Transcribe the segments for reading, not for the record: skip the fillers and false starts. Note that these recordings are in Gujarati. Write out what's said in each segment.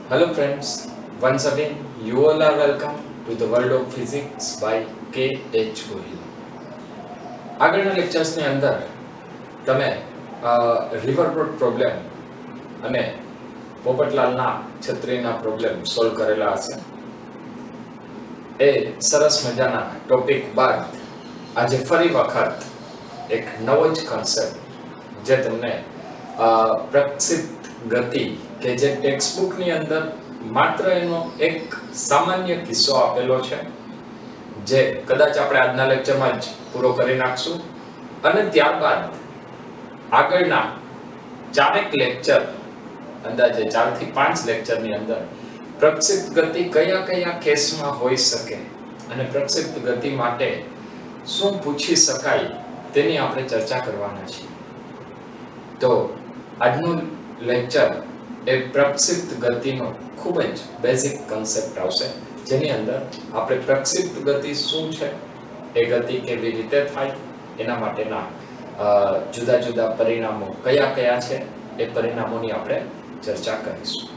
Hello friends, once again you all are welcome to the world of physics by K.H. Gohil. આગળના લેક્ચર્સની અંદર તમે રિવરબોર્ડ પ્રોબ્લેમ અને પોપટલાલના છત્રીના પ્રોબ્લેમ સોલ્વ કરેલા હશે. એ સરસ મજાના ટોપિક બાદ આજે ફરી વખત એક નવો જ કોન્સેપ્ટ જે તમને પ્રક્ષિપ્ત ગતિ કે જે ટેક્સ્ટબુકની અંદર માત્ર એનો એક સામાન્ય કિસ્સો આપેલો છે, જે કદાચ આપણે આજના લેક્ચરમાં જ પૂરો કરી નાખશું અને ત્યારબાદ આગળના ચારેક લેક્ચર, અંદાજે 4 થી 5 લેક્ચરની અંદર પ્રક્ષિપ્ત ગતિ કયા કયા કેસમાં હોઈ શકે અને પ્રક્ષિપ્ત ગતિ માટે શું પૂછી શકાય તેની આપણે ચર્ચા કરવાના છીએ. તો આજનું લેક્ચર એ પ્રક્ષિપ્ત ગતિનો ખૂબ જ બેઝિક કોન્સેપ્ટ આવશે, જેની અંદર આપણે પ્રક્ષિપ્ત ગતિ શું છે, એ ગતિ કેવી રીતે થાય, એના માટેના જુદા જુદા પરિણામો કયા કયા છે એ પરિણામોની આપણે ચર્ચા કરીશું.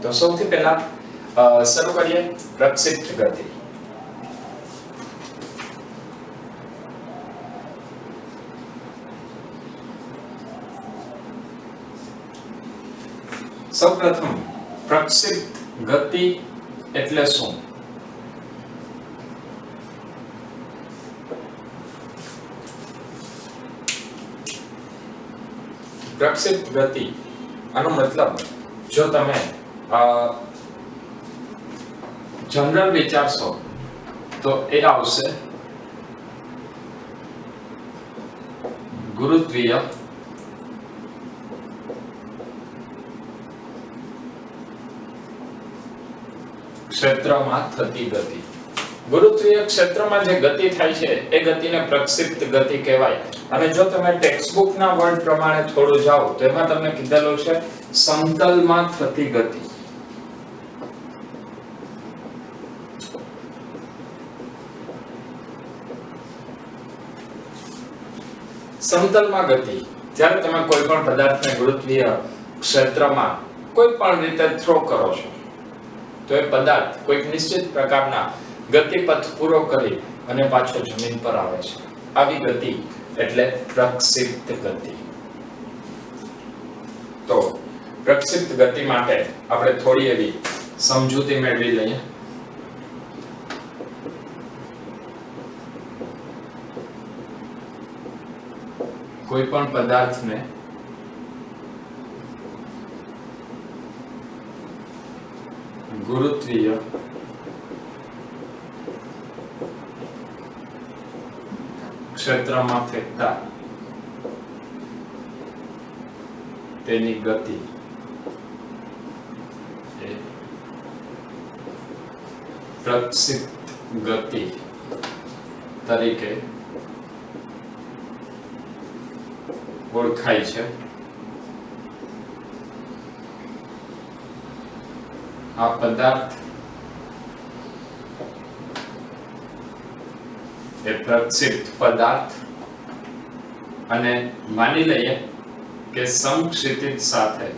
તો સૌથી પહેલા શરૂ કરીએ પ્રક્ષિપ્ત ગતિ. સૌપ્રથમ પ્રક્ષિપ્ત ગતિ એટલે શું? પ્રક્ષિપ્ત ગતિ આનો મતલબ, જો તમે જનરલ વિચારશો તો એ આવશે ગુરુત્વીય ક્ષેત્રમાં થતી ગતિ. ગુરુત્વીય ક્ષેત્રમાં જે ગતિ થાય છે એ ગતિને પ્રક્ષિપ્ત ગતિ કહેવાય. અને જો તમે ટેક્સ્ટબુકના વર્ડ પ્રમાણે થોડું જાઓ તો એમાં તમને કીધેલું છે સમતલમાં થતી ગતિ. સમતલમાં ગતિ, જ્યારે તમે કોઈ પણ પદાર્થને ગુરુત્વીય ક્ષેત્રમાં કોઈ પણ રીતે થ્રો કરો છો તો એ પદાર્થ કોઈક નિશ્ચિત પ્રકારના ગતિપથ પૂરો કરી અને પાછો જમીન પર આવે છે. આવી ગતિ એટલે પ્રક્ષિપ્ત ગતિ. તો પ્રક્ષિપ્ત ગતિ માટે આપણે થોડી એવી સમજૂતી મેળવી લઈએ. કોઈ પણ પદાર્થને ગુરુત્વીય ક્ષેત્રમાં ફેંકતા તેની ગતિ એ પ્રક્ષિપ્ત ગતિ તરીકે ઓળખાય છે. આ પદાર્થ એ પ્રક્ષિપ્ત પદાર્થ, અને માની લઈએ કે સમક્ષિતિજ સાથે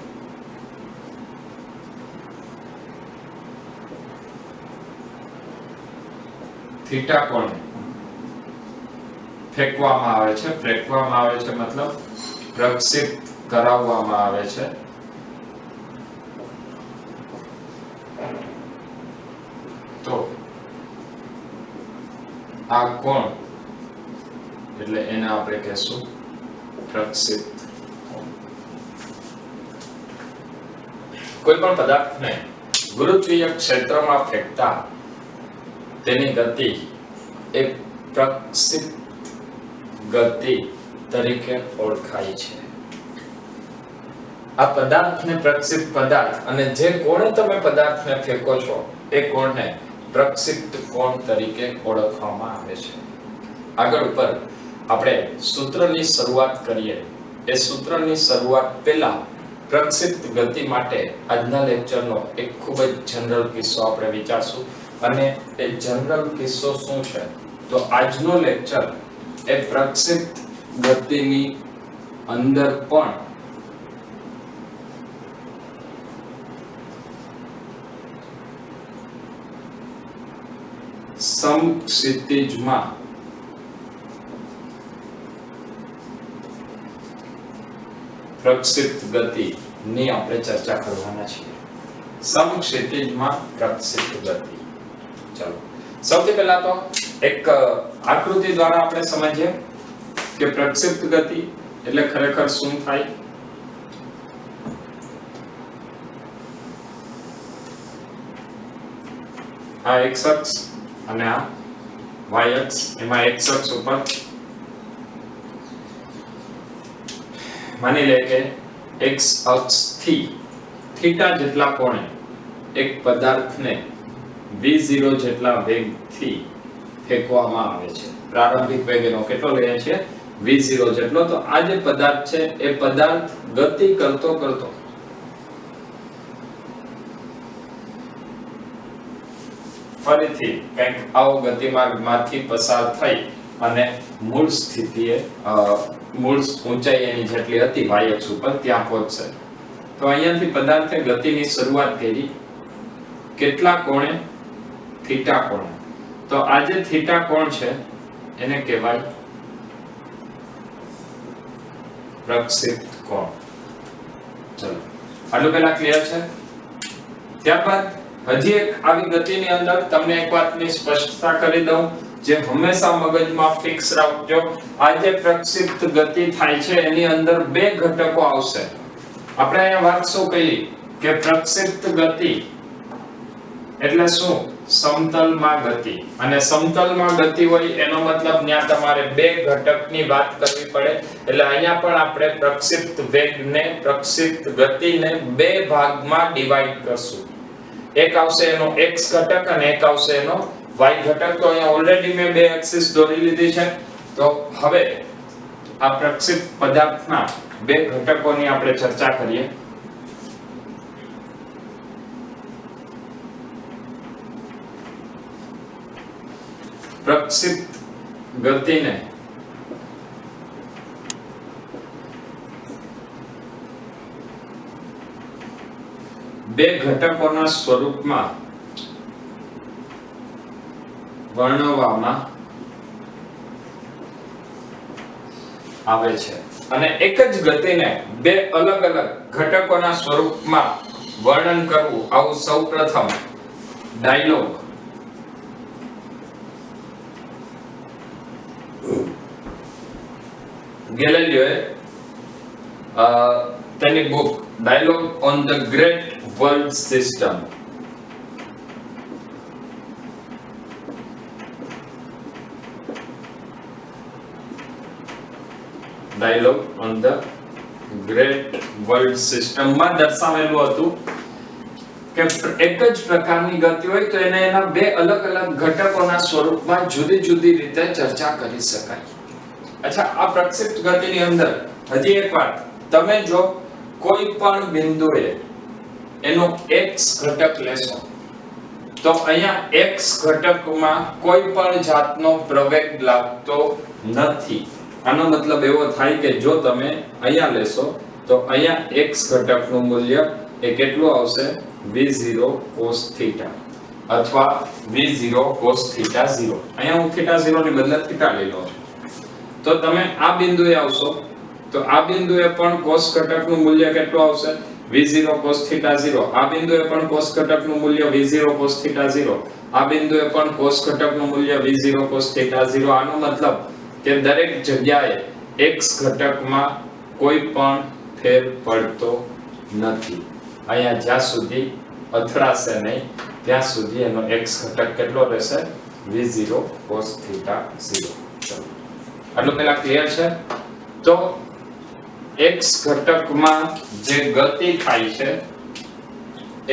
થીટા કોણે ફેંકવામાં આવે છે. ફેંકવામાં આવે છે મતલબ પ્રક્ષિપ્ત કરાવવામાં આવે છે. તો આ કોણ એટલે એને આપણે કહેશું પ્રક્ષિપ્ત કોણ. કોઈ પણ પદાર્થને ગુરુત્વીય ક્ષેત્રમાં ફેંકતા તેની ગતિ એ પ્રક્ષિપ્ત ગતિ તરીકે ઓળખાય છે. આ પદાર્થને પ્રક્ષિપ્ત પદાર્થ, અને જે કોણે તમે પદાર્થને ફેંકો છો એ કોણને પ્રક્ષિપ્ત કોણ તરીકે ઓળખવામાં આવે છે. આગળ ઉપર આપણે સૂત્રની શરૂઆત કરીએ. એ સૂત્રની શરૂઆત પહેલા પ્રક્ષિપ્ત ગતિ માટે આજના લેક્ચરનો એક ખૂબ જ જનરલ કિસ્સો આપણે વિચારશું. અને એ જનરલ કિસ્સો શું છે? તો આજનો લેક્ચર એ પ્રક્ષિપ્ત ગતિની અંદર પણ સમક્ષિતિજમાં પ્રક્ષિપ્ત ગતિની આપણે ચર્ચા કરવાના છીએ. સમક્ષિતિજમાં પ્રક્ષિપ્ત ગતિ. ચલો સૌથી પહેલા તો એક આકૃતિ દ્વારા આપણે સમજીએ કે પ્રક્ષિપ્ત ગતિ એટલે ખરેખર શું થાય. આ x અક્ષ અને આ y અક્ષ, એમાં x અક્ષ ઉપર માની લે કે x અક્ષથી થીટા જેટલા કોણે એક પદાર્થને v0 જેટલા વેગથી ફેંકવામાં આવે છે. પ્રારંભિક વેગ એનો કેટલો લઈએ છે? v0 જેટલો. તો આ જે પદાર્થ છે એ પદાર્થ ગતિ કરતો કરતો ફરીથી કંઈક આવો ગતિમાર્ગમાંથી પસાર થઈ અને મૂળ સ્થિતિએ મૂળ ઊંચાઈ એની જેટલી હતી y અક્ષ ઉપર ત્યાં પહોંચશે. તો અહીંયાથી પદાર્થે ગતિની શરૂઆત કરી કેટલા કોણે? થીટા કોણે. તો આ જે થીટા કોણ છે એને કહેવાય પ્રક્ષિપ્ત કોણ. ચલો આટલું પહેલા ક્લિયર છે. ત્યારબાદ હજી એક આવી ગતિની અંદર તમને એક વાતની સ્પષ્ટતા કરી દઉં જે હંમેશા મગજમાં ફિક્સ રાખજો. આ જે પ્રક્ષિપ્ત ગતિ થાય છે એની અંદર બે ઘટકો આવશે. આપણે અહીંયા વાત શું કહી કે પ્રક્ષિપ્ત ગતિ એટલે શું? સમતલમાં ગતિ. અને સમતલમાં ગતિ હોય એનો મતલબ ત્યાં તમારે બે ઘટકની વાત કરવી પડે. એટલે અહીંયા પણ આપણે પ્રક્ષિપ્ત વેગને, પ્રક્ષિપ્ત ગતિને બે ભાગમાં ડિવાઈડ કરશું. એક આવશે એનો x ઘટક અને એક આવશે એનો y ઘટક. તો અહીંયા ઓલરેડી મેં બે એક્સિસ દોરી લીધી છે. તો હવે આ પ્રક્ષિપ્ત પદાર્થના બે ઘટકોની આપણે ચર્ચા કરીએ. પ્રક્ષિપ્ત ગતિને બે ઘટકોના સ્વરૂપમાં વર્ણવવામાં આવે છે. અને એક જ ગતિને બે અલગ અલગ ઘટકોના સ્વરૂપમાં વર્ણન કરવું, આવું સૌપ્રથમ ડાયલોગ ગેલિલિયોએ તેની book dialogue on the great world system dialogue on the great world system માં દર્શાવેલું હતું કે એક જ પ્રકારની ગતિ હોય તો એને એના બે અલગ અલગ ઘટકોના સ્વરૂપમાં જુદી જુદી રીતે ચર્ચા કરી શકાય. અચ્છા, આ પ્રક્ષિપ્ત ગતિની અંદર હજી એક વાત, તમે જો કોઈ પણ બિંદુએ એનો x ઘટક લેશો તો અહીંયા x ઘટકમાં કોઈ પણ જાતનો પ્રવેગ લાગતો નથી. આનો મતલબ એવો થાય કે જો તમે અહીંયા લેશો તો અહીંયા x ઘટકનું મૂલ્ય એ કેટલું આવશે? v0 cos θ અથવા v0 cos θ 0. અહીંયા હું θ 0 ની બદલે θ લઈ લઉં છું. તો તમે આ બિંદુએ આવશો તો આ બિંદુએ પણ cos ઘટકનું મૂલ્ય કેટલું આવશે? v0 cos θ 0. આ બિંદુએ પણ cos ઘટકનું મૂલ્ય v0 cos θ 0. આ બિંદુએ પણ cos ઘટકનું મૂલ્ય v0 cos θ 0. આનો મતલબ કે દરેક જગ્યાએ x ઘટકમાં કોઈ પણ ફેર પડતો નથી. અહીંયા જ્યાં સુધી અથડાશે નહીં ત્યાં સુધી એનો x ઘટક કેટલો રહેશે? v0 cos θ 0. ચલો આટલું પહેલા ક્લિયર છે. તો x ઘટકમાં જે ગતિ થાય છે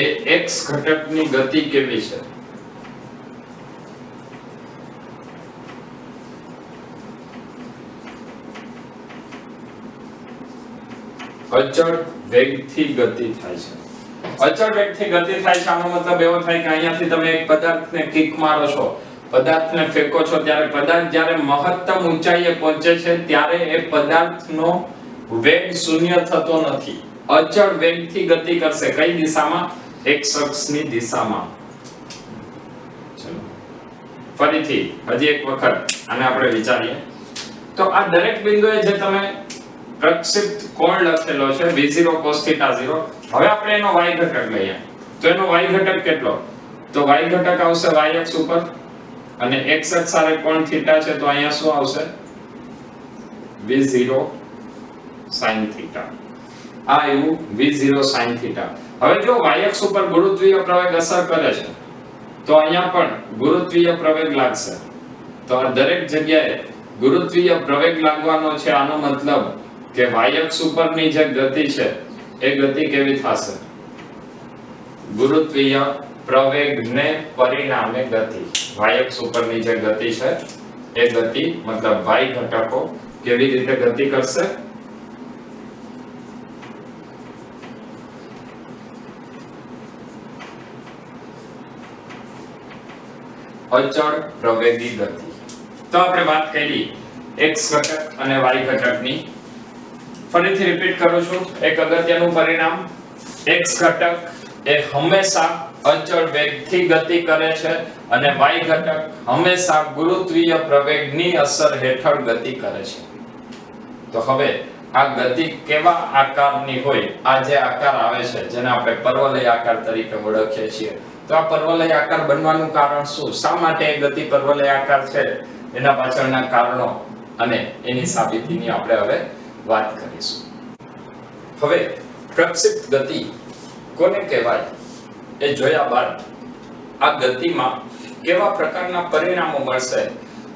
એ x ઘટકની ગતિ કેવી છે? અચળ વેગથી ગતિ થાય છે. અચળ વેગથી ગતિ થાય છે આનો મતલબ એવો થાય કે અહીંયાથી તમે એક પદાર્થને કિક મારો છો, પદાર્થને ફેંકો છો, ત્યારે પદાર્થ જ્યારે મહત્તમ ઊંચાઈએ પહોંચે છે ત્યારે એ પદાર્થનો વેગ શૂન્ય થતો નથી. અચળ વેગથી ગતિ કરશે. કઈ દિશામાં? x અક્ષની દિશામાં. ચલો ફરીથી હજી એક વખત આને આપણે વિચારીએ તો આ દરેક બિંદુએ જે તમે પ્રક્ષિપ્ત કોણ લખેલો છે v0 cos θ 0, હવે આપણે એનો y ઘટક લઈએ તો એનો y ઘટક કેટલો? તો y ઘટક આવશે y અક્ષ ઉપર અને x અક્ષ સાથે કોણ થીટા છે તો અહીંયા શું આવશે? v0 sin θ. આ આવ્યું v0 sin θ. હવે જો y અક્ષ ઉપર ગુરુત્વીય પ્રવેગ અસર કરે છે તો અહીંયા પણ ગુરુત્વીય પ્રવેગ લાગશે. તો આ દરેક જગ્યાએ ગુરુત્વીય પ્રવેગ લાગવાનો છે. આનો મતલબ કે y અક્ષ ઉપરની જે ગતિ છે એ ગતિ કેવી થશે? ગુરુત્વીય પ્રવેગને પરિણામે ગતિ. y અક્ષ ઉપરની જે ગતિ છે એ ગતિ મતલબ y ઘટકો કેવી રીતે ગતિ કરશે? અચળ પ્રવેગી ગતિ. તો આપણે વાત કરી x ઘટક અને y ઘટકની. ફરીથી રિપીટ કરું છું એક અગત્યનું પરિણામ. x ઘટક એ હંમેશા અચળ વેગથી ગતિ કરે છે અને y ઘટક હંમેશા ગુરુત્વીય પ્રવેગની અસર હેઠળ ગતિ કરે છે. તો હવે આ ગતિ કેવા આકારની હોય? આ જે આકાર આવે છે જેને આપણે પર્વલય આકાર તરીકે ઓળખીએ છીએ, તો આ પર્વલય આકાર બનવાનું કારણ શું? શા માટે એ ગતિ પર્વલય આકાર છે? એના પાછળના કારણો અને એની સાબિતીની આપણે હવે વાત કરીશું. હવે પ્રક્ષિપ્ત ગતિ કોને કહેવાય એ જોયા બાદ આ ગતિમાં કેવા પ્રકારના પરિણામો મળશે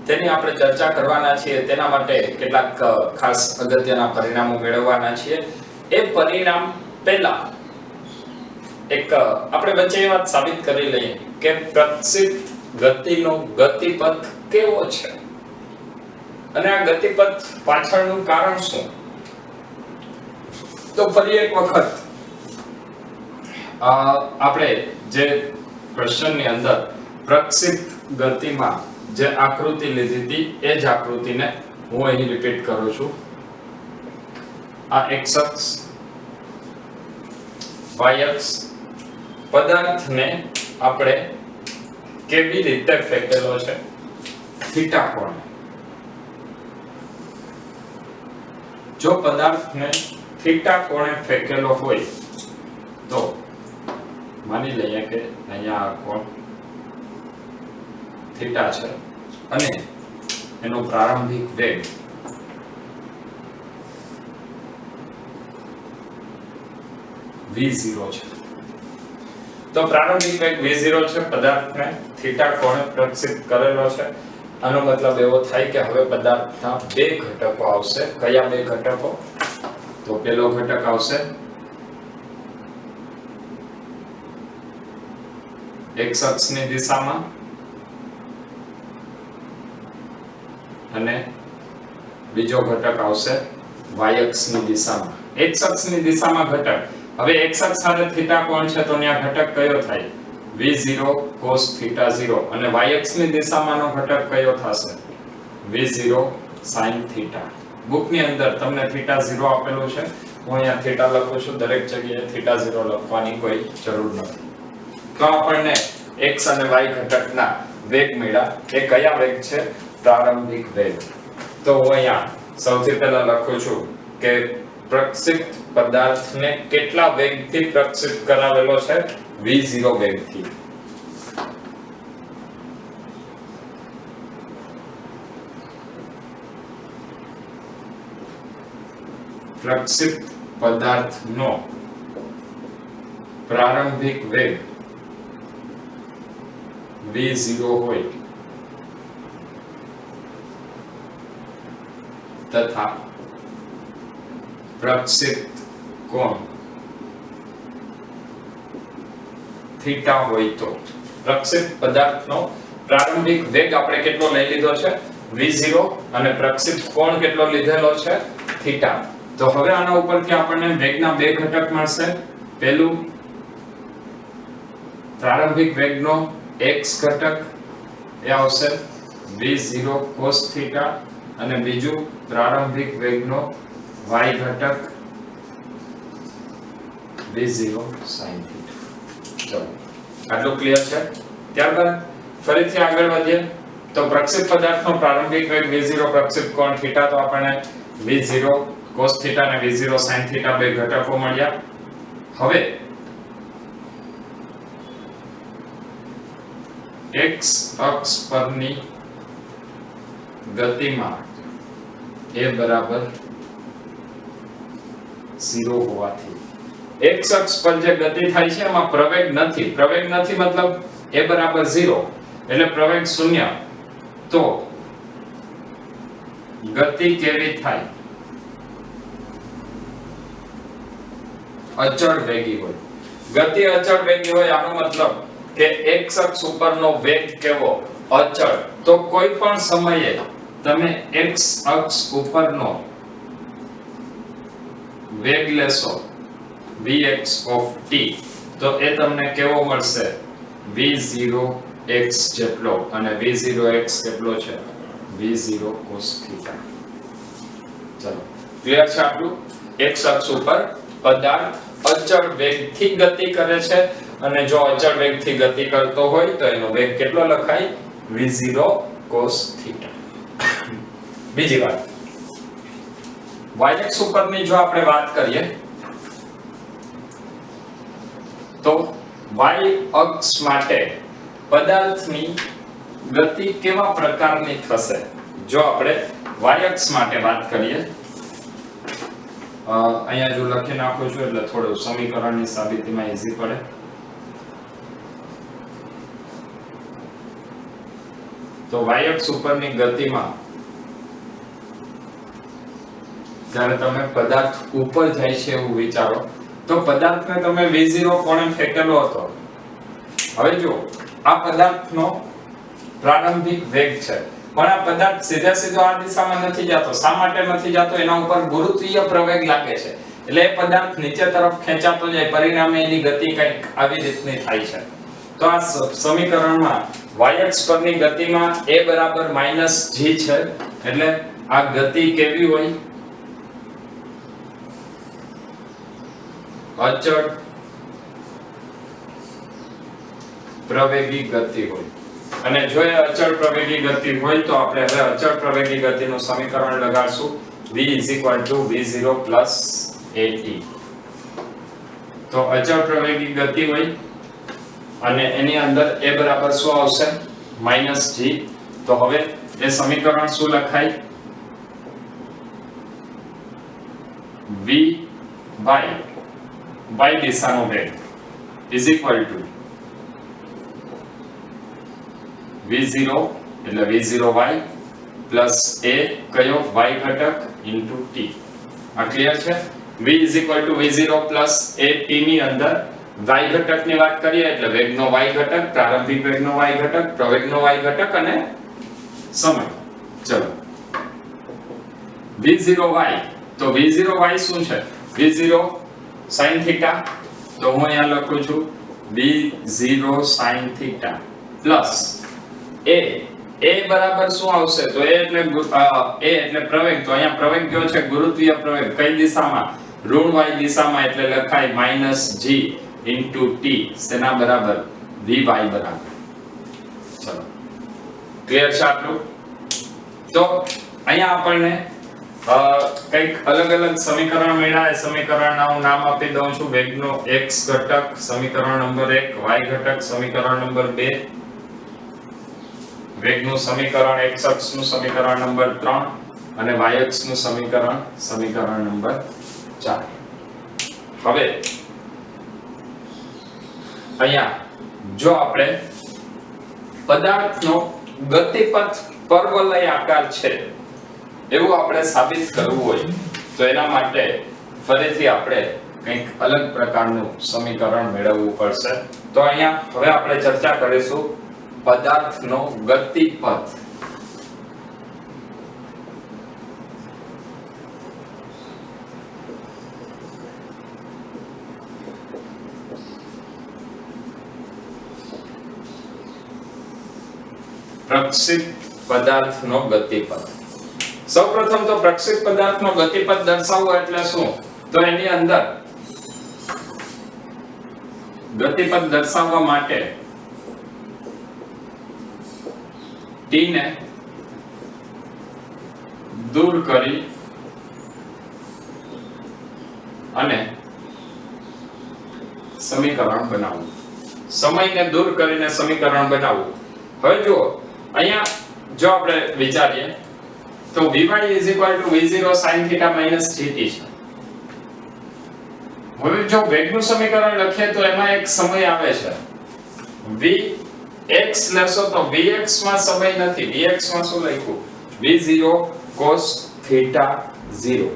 તેની આપણે ચર્ચા કરવાના છીએ. તેના માટે કેટલાક ખાસ અગત્યના પરિણામો મેળવવાના છીએ. એ પરિણામ પહેલા એક આપણે વચ્ચે એ વાત સાબિત કરી લઈએ કે પ્રક્ષિપ્ત ગતિનો ગતિપથ કેવો છે અને આ ગતિપથ પાછળનું કારણ શું. તો ફરી એક વખત આપણે જે પ્રશ્નની અંદર પ્રક્ષિપ્ત ગતિમાં જે આકૃતિ લીધી હતી એ જ આકૃતિને હું અહીં રિપીટ કરું છું. આ x અક્ષ, y અક્ષ, પદાર્થને આપણે કેવી રીતે ફેંકેલો છે? થીટા કોણે. જો પદાર્થને થીટા કોણે ફેંકેલો હોય તો માની લઈએ કે અહીંયા આ કોણ થીટા છે અને એનો પ્રારંભિક વેગ v0 છે. તો પ્રારંભિક વેગ v0 છે, પદાર્થને થીટા કોણે પ્રક્ષિપ્ત કરેલો છે. આનો મતલબ એવો થાય કે હવે પદાર્થના બે ઘટકો આવશે. કયા બે ઘટકો? તો પહેલો ઘટક આવશે x અક્ષની દિશામાં અને બીજો ઘટક આવશે y અક્ષની દિશામાં. x અક્ષની દિશામાં ઘટક. હવે x અક્ષ સાથે થીટા કોણ છે તો ત્યાં ઘટક કયો થાય? v0 cos θ 0 અને y અક્ષની દિશામાંનો ઘટક કયો થશે? v0 sin θ. બુકની અંદર તમને θ 0 આપેલું છે. હું અહીંયા થીટા લખું છું. દરેક જગ્યાએ θ 0 લખવાની કોઈ જરૂર નથી. તો આપણને x અને y ઘટકના વેગ મળ્યા. એ કયા વેગ છે? પ્રારંભિક વેગ. તો હું અહીંયા સૌથી પહેલા લખું છું કે પ્રક્ષિપ્ત પદાર્થને કેટલા વેગથી પ્રક્ષિપ્ત કરાવેલો છે? v0 વેગથી. પ્રક્ષિપ્ત પદાર્થનો પ્રારંભિક વેગ v0 હોય તથા પ્રક્ષિપ્ત કોણ થીટા હોય તો પ્રક્ષિપ્ત પદાર્થનો પ્રારંભિક વેગ આપણે કેટલો લઈ લીધો છે? v0 અને પ્રક્ષિપ્ત કોણ કેટલો લીધેલો છે? થીટા. તો હવે આના ઉપરથી આપણને વેગના બે ઘટક મળશે. પહેલું પ્રારંભિક વેગનો x ઘટક એ આવશે v0 cos θ અને બીજું પ્રારંભિક વેગનો y ઘટક v0 sin θ. ચલો આટલું ક્લિયર છે. ત્યારબાદ ફરીથી આગળ વધીએ. તો પ્રક્ષેપ પદાર્થનો પ્રારંભિક વેગ v0 પ્રક્ષેપ કોણ થીટા, તો આપણને v0 cos થીટા અને v0 sin થીટા બે ઘટકો મળ્યા. હવે x અક્ષ પરની ગતિમાં a બરાબર 0 હોવાથી x અક્ષ પર જે ગતિ થાય છે એમાં પ્રવેગ નથી મતલબ a બરાબર 0 એટલે પ્રવેગ શૂન્ય. તો ગતિ કેવી થાય? અચળ વેગી હોય. ગતિ અચળ વેગી હોય આનો મતલબ કે x અક્ષ ઉપરનો વેગ કેવો? અચળ. તો કોઈ પણ સમયે તમે x અક્ષ ઉપરનો વેગ લેશો vx of t તો એ તમને કેવો મળશે? v0x જેટલો, અને v0x કેટલો છે? v0 cos θ. ચલો ક્લિયર છે આપણું? x અક્ષ ઉપર પદાર્થ અચળ વેગથી ગતિ કરે છે, અને જો અચળ વેગથી ગતિ કરતો હોય તો એનો વેગ કેટલો લખાય? v0 cos θ. બીજી વાત, y-અક્ષ ઉપરની જો આપણે વાત કરીએ તો y અક્ષ માટે પદાર્થની ગતિ કેવા પ્રકારની થશે? જો આપણે y અક્ષ માટે વાત કરીએ, અહીંયા જો લખી નાખું છું એટલે થોડું સમીકરણની સાબિતીમાં ઈઝી પડે. તો y અક્ષ ઉપરની ગતિમાં જ્યારે તમે પદાર્થ ઉપર જાય છે એવું વિચારો, તો પદાર્થને તમે v0 કોણે ફેંકેલો હતો? હવે જો આ પદાર્થનો પ્રારંભિક વેગ છે, પણ આ પદાર્થ સીધો આ દિશામાં નથી જતો. શા માટે નથી જતો? એના ઉપર ગુરુત્વીય પ્રવેગ લાગે છે, એટલે એ પદાર્થ નીચે તરફ ખેંચાતો જાય, પરિણામે એની ગતિ કંઈક આવી રીતની થાય છે. તો આ સમીકરણમાં y અક્ષ પરની ગતિમાં a બરાબર -g છે, એટલે આ ગતિ કેવી હોય? અચળ પ્રવેગી ગતિ હોય. અને જો એ અચળ પ્રવેગી ગતિ હોય તો આપણે હવે અચળ પ્રવેગી ગતિનું સમીકરણ લગાડશું v v0 at. તો અચળ પ્રવેગી ગતિ હોય અને એની અંદર a બરાબર શું આવશે? -g. તો હવે એ સમીકરણ શું લખાય? v y દિશાનો વેગ v0 એટલે v0y પ્લસ a કયો? y ઘટક ઇન્ટુ t. આ ક્લિયર છે? v v0 plus a t ની અંદર y ઘટકની વાત કરીએ એટલે વેગનો y ઘટક, પ્રારંભિક વેગનો y ઘટક, પ્રવેગનો y ઘટક અને સમય. ચલો v0y, તો v0y શું છે? v0 sin θ. તો હું અહીંયા લખું છું v0 sin θ પ્લસ a બરાબર શું આવશે? તો a એટલે પ્રવેગ. તો અહીંયા પ્રવેગ કયો છે? ગુરુત્વીય પ્રવેગ. કઈ દિશામાં? ઋણ y દિશામાં, એટલે લખાય -g into t. તેના બરાબર vy બરાબર. ચલો ક્લિયર છે આટલું? તો અહીંયા આપણને કઈક અલગ સમીકરણ મળ્યા. એ સમીકરણના હું નામ આપી દઉં છું. વેગનો x ઘટક સમીકરણ નંબર 1, y ઘટક સમીકરણ નંબર 2, વેગનું સમીકરણ x અક્ષનું સમીકરણ નંબર 3 અને y અક્ષનું સમીકરણ નંબર 4. હવે અહીંયા જો આપણે પદાર્થનો ગતિપથ પરવલય આકાર છે એવું આપણે સાબિત કરવું હોય તો એના માટે ફરીથી આપણે કંઈક અલગ પ્રકારનું સમીકરણ મેળવવું પડશે. તો અહીંયા હવે આપણે ચર્ચા કરીશું પદાર્થનો ગતિપથ. પ્રક્ષેપ પદાર્થનો ગતિપથ. સૌપ્રથમ તો પ્રક્ષેપ પદાર્થનો ગતિપથ દર્શાવવો એટલે શું? તો એની અંદર ગતિપથ દર્શાવવા માટે t ને દૂર કરી અને સમીકરણ બનાવવું. સમયને દૂર કરીને સમીકરણ બનાવવું. હવે જુઓ અહીંયા જો આપણે વિચારીએ તો vy v0 sin θ gt છે. હવે જો વેગનું સમીકરણ લખીએ તો એમાં એક સમય આવે છે vx લેશો તો vx માં સમય નથી, vx માં શું લખ્યું v0 cos θ 0.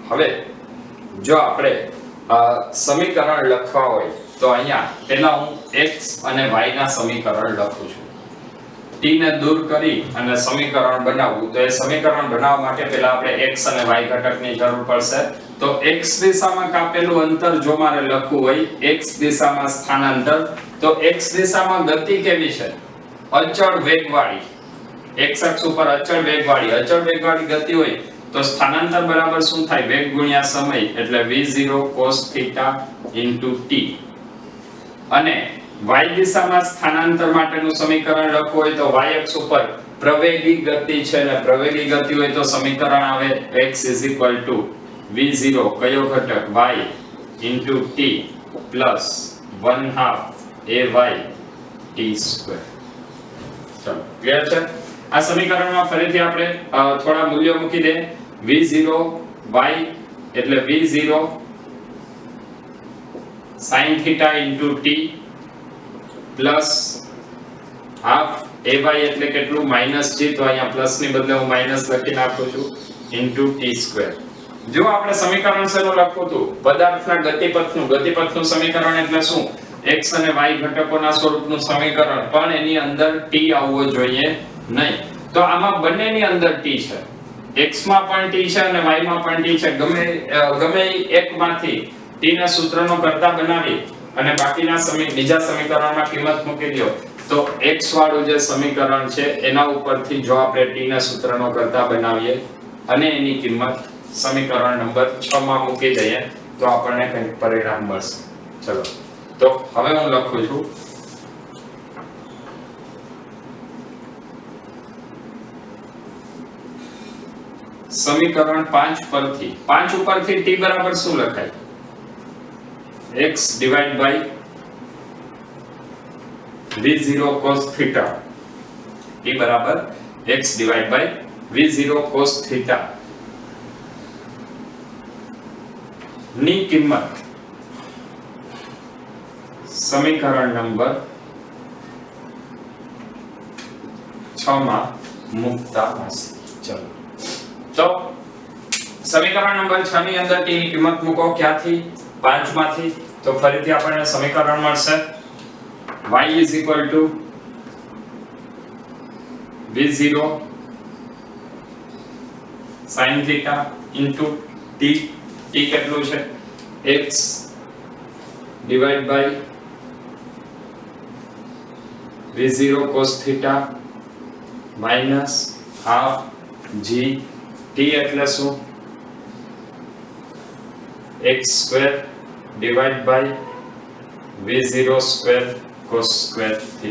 હવે જો આપણે સમીકરણ લખવા હોય તો અહીંયા પહેલા હું x અને y ના સમીકરણ લખું છું. t ને દૂર કરી અને સમીકરણ બનાવવું તો એ સમીકરણ બનાવવા માટે પહેલા આપણે x અને y ઘટકની જરૂર પડશે. તો x દિશામાં કાપેલું અંતર જો મારે લખવું હોય x દિશામાં સ્થાનાંતર તો x દિશામાં ગતિ કેવી છે? અચળ વેગવાળી. x અક્ષ ઉપર અચળ વેગવાળી ગતિ હોય તો સ્થાનાંતર બરાબર શું થાય? વેગ ગુણ્યા સમય એટલે v0 cos θ t. અને y દિશામાં સ્થાનાંતર માટેનું સમીકરણ લખવું હોય તો y અક્ષ ઉપર પ્રવેગી ગતિ છે ને પ્રવેગી ગતિ હોય તો સમીકરણ આવે x v0 કયો ઘટક y t plus 1/2 ay t². ચલો ક્લિયર છે? આ સમીકરણમાં ફરીથી આપણે થોડા મૂલ્યો મૂકી દે. v0 y એટલે v0 sin θ t plus half ay એટલે કેટલું માઈનસ g, તો અહીંયા પ્લસ ની બદલે હું માઈનસ લખી નાખું છું ઇન્ટુ t². જો આપણે સમીકરણ શેનું લખવું હતું? પદાર્થના ગતિપથનું સમીકરણ એટલે શું? x અને y ઘટકોના સ્વરૂપનું સમીકરણ, પણ એની અંદર t આવવો જોઈએ નહીં. તો આમાં બંનેની અંદર t છે, x માં પણ t છે અને y માં પણ t છે. ગમે એકમાંથી t ના સૂત્રનો કરતા બનાવી અને બાકીના બીજા સમીકરણમાં કિંમત મૂકી દો તો x વાળું જે સમીકરણ છે એના ઉપરથી જો આપણે t ના સૂત્રનો કરતા બનાવીએ અને એની કિંમત સમીકરણ નંબર 6 માં મૂકી દઈએ તો આપણને કંઈક પરિણામ મળશે. ચલો તો હવે હું લખું છું સમીકરણ 5 પરથી 5 ઉપરથી t બરાબર શું લખાય? x divided by v0 cos θ. t બરાબર x divided by v0 cos θ ની કિંમત સમીકરણ નંબર 6 માં મૂકતા હશે. ચલો તો સમીકરણ નંબર 6 ની અંદર t ની કિંમત મૂકો. ક્યાંથી? 5 માંથી. તો ફરીથી આપણને સમીકરણ મળશે y v0 sin θ into t. t કેટલું છે? x divided by v0 cos θ minus half g. t એટલે શું? x square divided by v0 square cos square θ.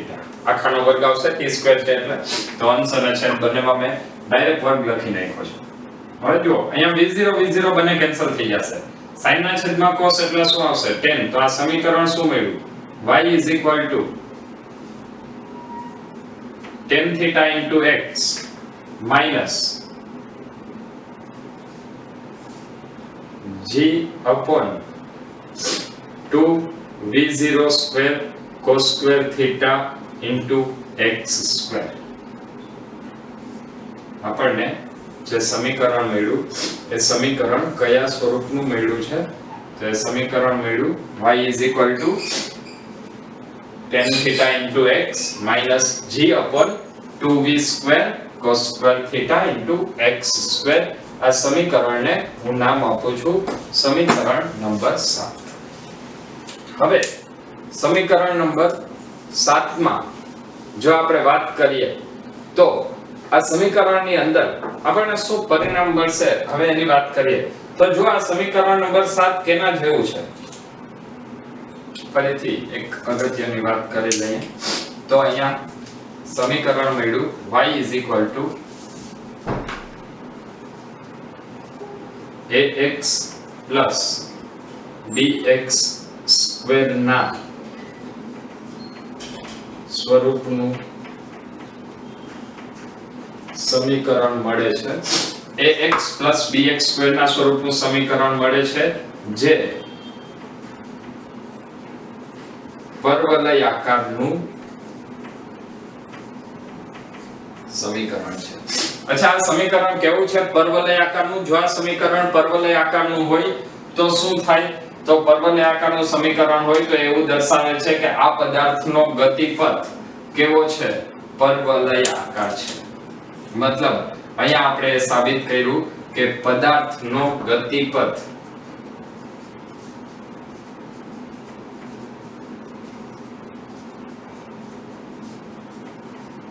આખાનો વર્ગ આવશે t square છે એટલે તો અંશ અને છેદ બંનેમાં મેં ડાયરેક્ટ વર્ગ લખી નાખ્યો છે. હવે જુઓ અહીંયા v0 બંને કેન્સલ થઈ જશે. sin ના છેદમાં cos એટલે શું આવશે? tan. તો આ સમીકરણ શું મળ્યું? y tan θ into x minus g upon 2 v0 square cos square theta into x square. આપણને જે સમીકરણ મળ્યું એ સમીકરણ કયા સ્વરૂપનું મળ્યું છે? તો એ સમીકરણ મળ્યું y tan theta into x minus g upon 2v square cos square theta into x square. આ સમીકરણને હું નામ આપું છું સમીકરણ નંબર 7. હવે સમીકરણ નંબર 7 માં જો આપણે વાત કરીએ તો આ સમીકરણની અંદર આપણને શું પરિણામ મળશે હવે એની વાત કરીએ તો જો આ સમીકરણ નંબર 7 કેના જેવું છે? ફરીથી એક અગત્યની વાત કરી લઈએ. તો અહીંયા સમીકરણ મળ્યું y = ax + bx સ્ક્વેર ના સ્વરૂપનું સમીકરણ મળે છે. ax + bx સ્ક્વેર ના સ્વરૂપનું સમીકરણ મળે છે જે પરવલય આકારનું સમીકરણ છે. અચ્છા, આ સમીકરણ કેવું છે? પરવલય આકારનું. જો આ સમીકરણ પરવલય આકારનું હોય તો શું થાય? તો પરવલય આકારનું સમીકરણ હોય તો એવું દર્શાવે છે કે આ પદાર્થનો ગતિપથ કેવો છે? પરવલય આકાર છે. મતલબ અહીંયા આપણે સાબિત કર્યું કે પદાર્થનો ગતિપથ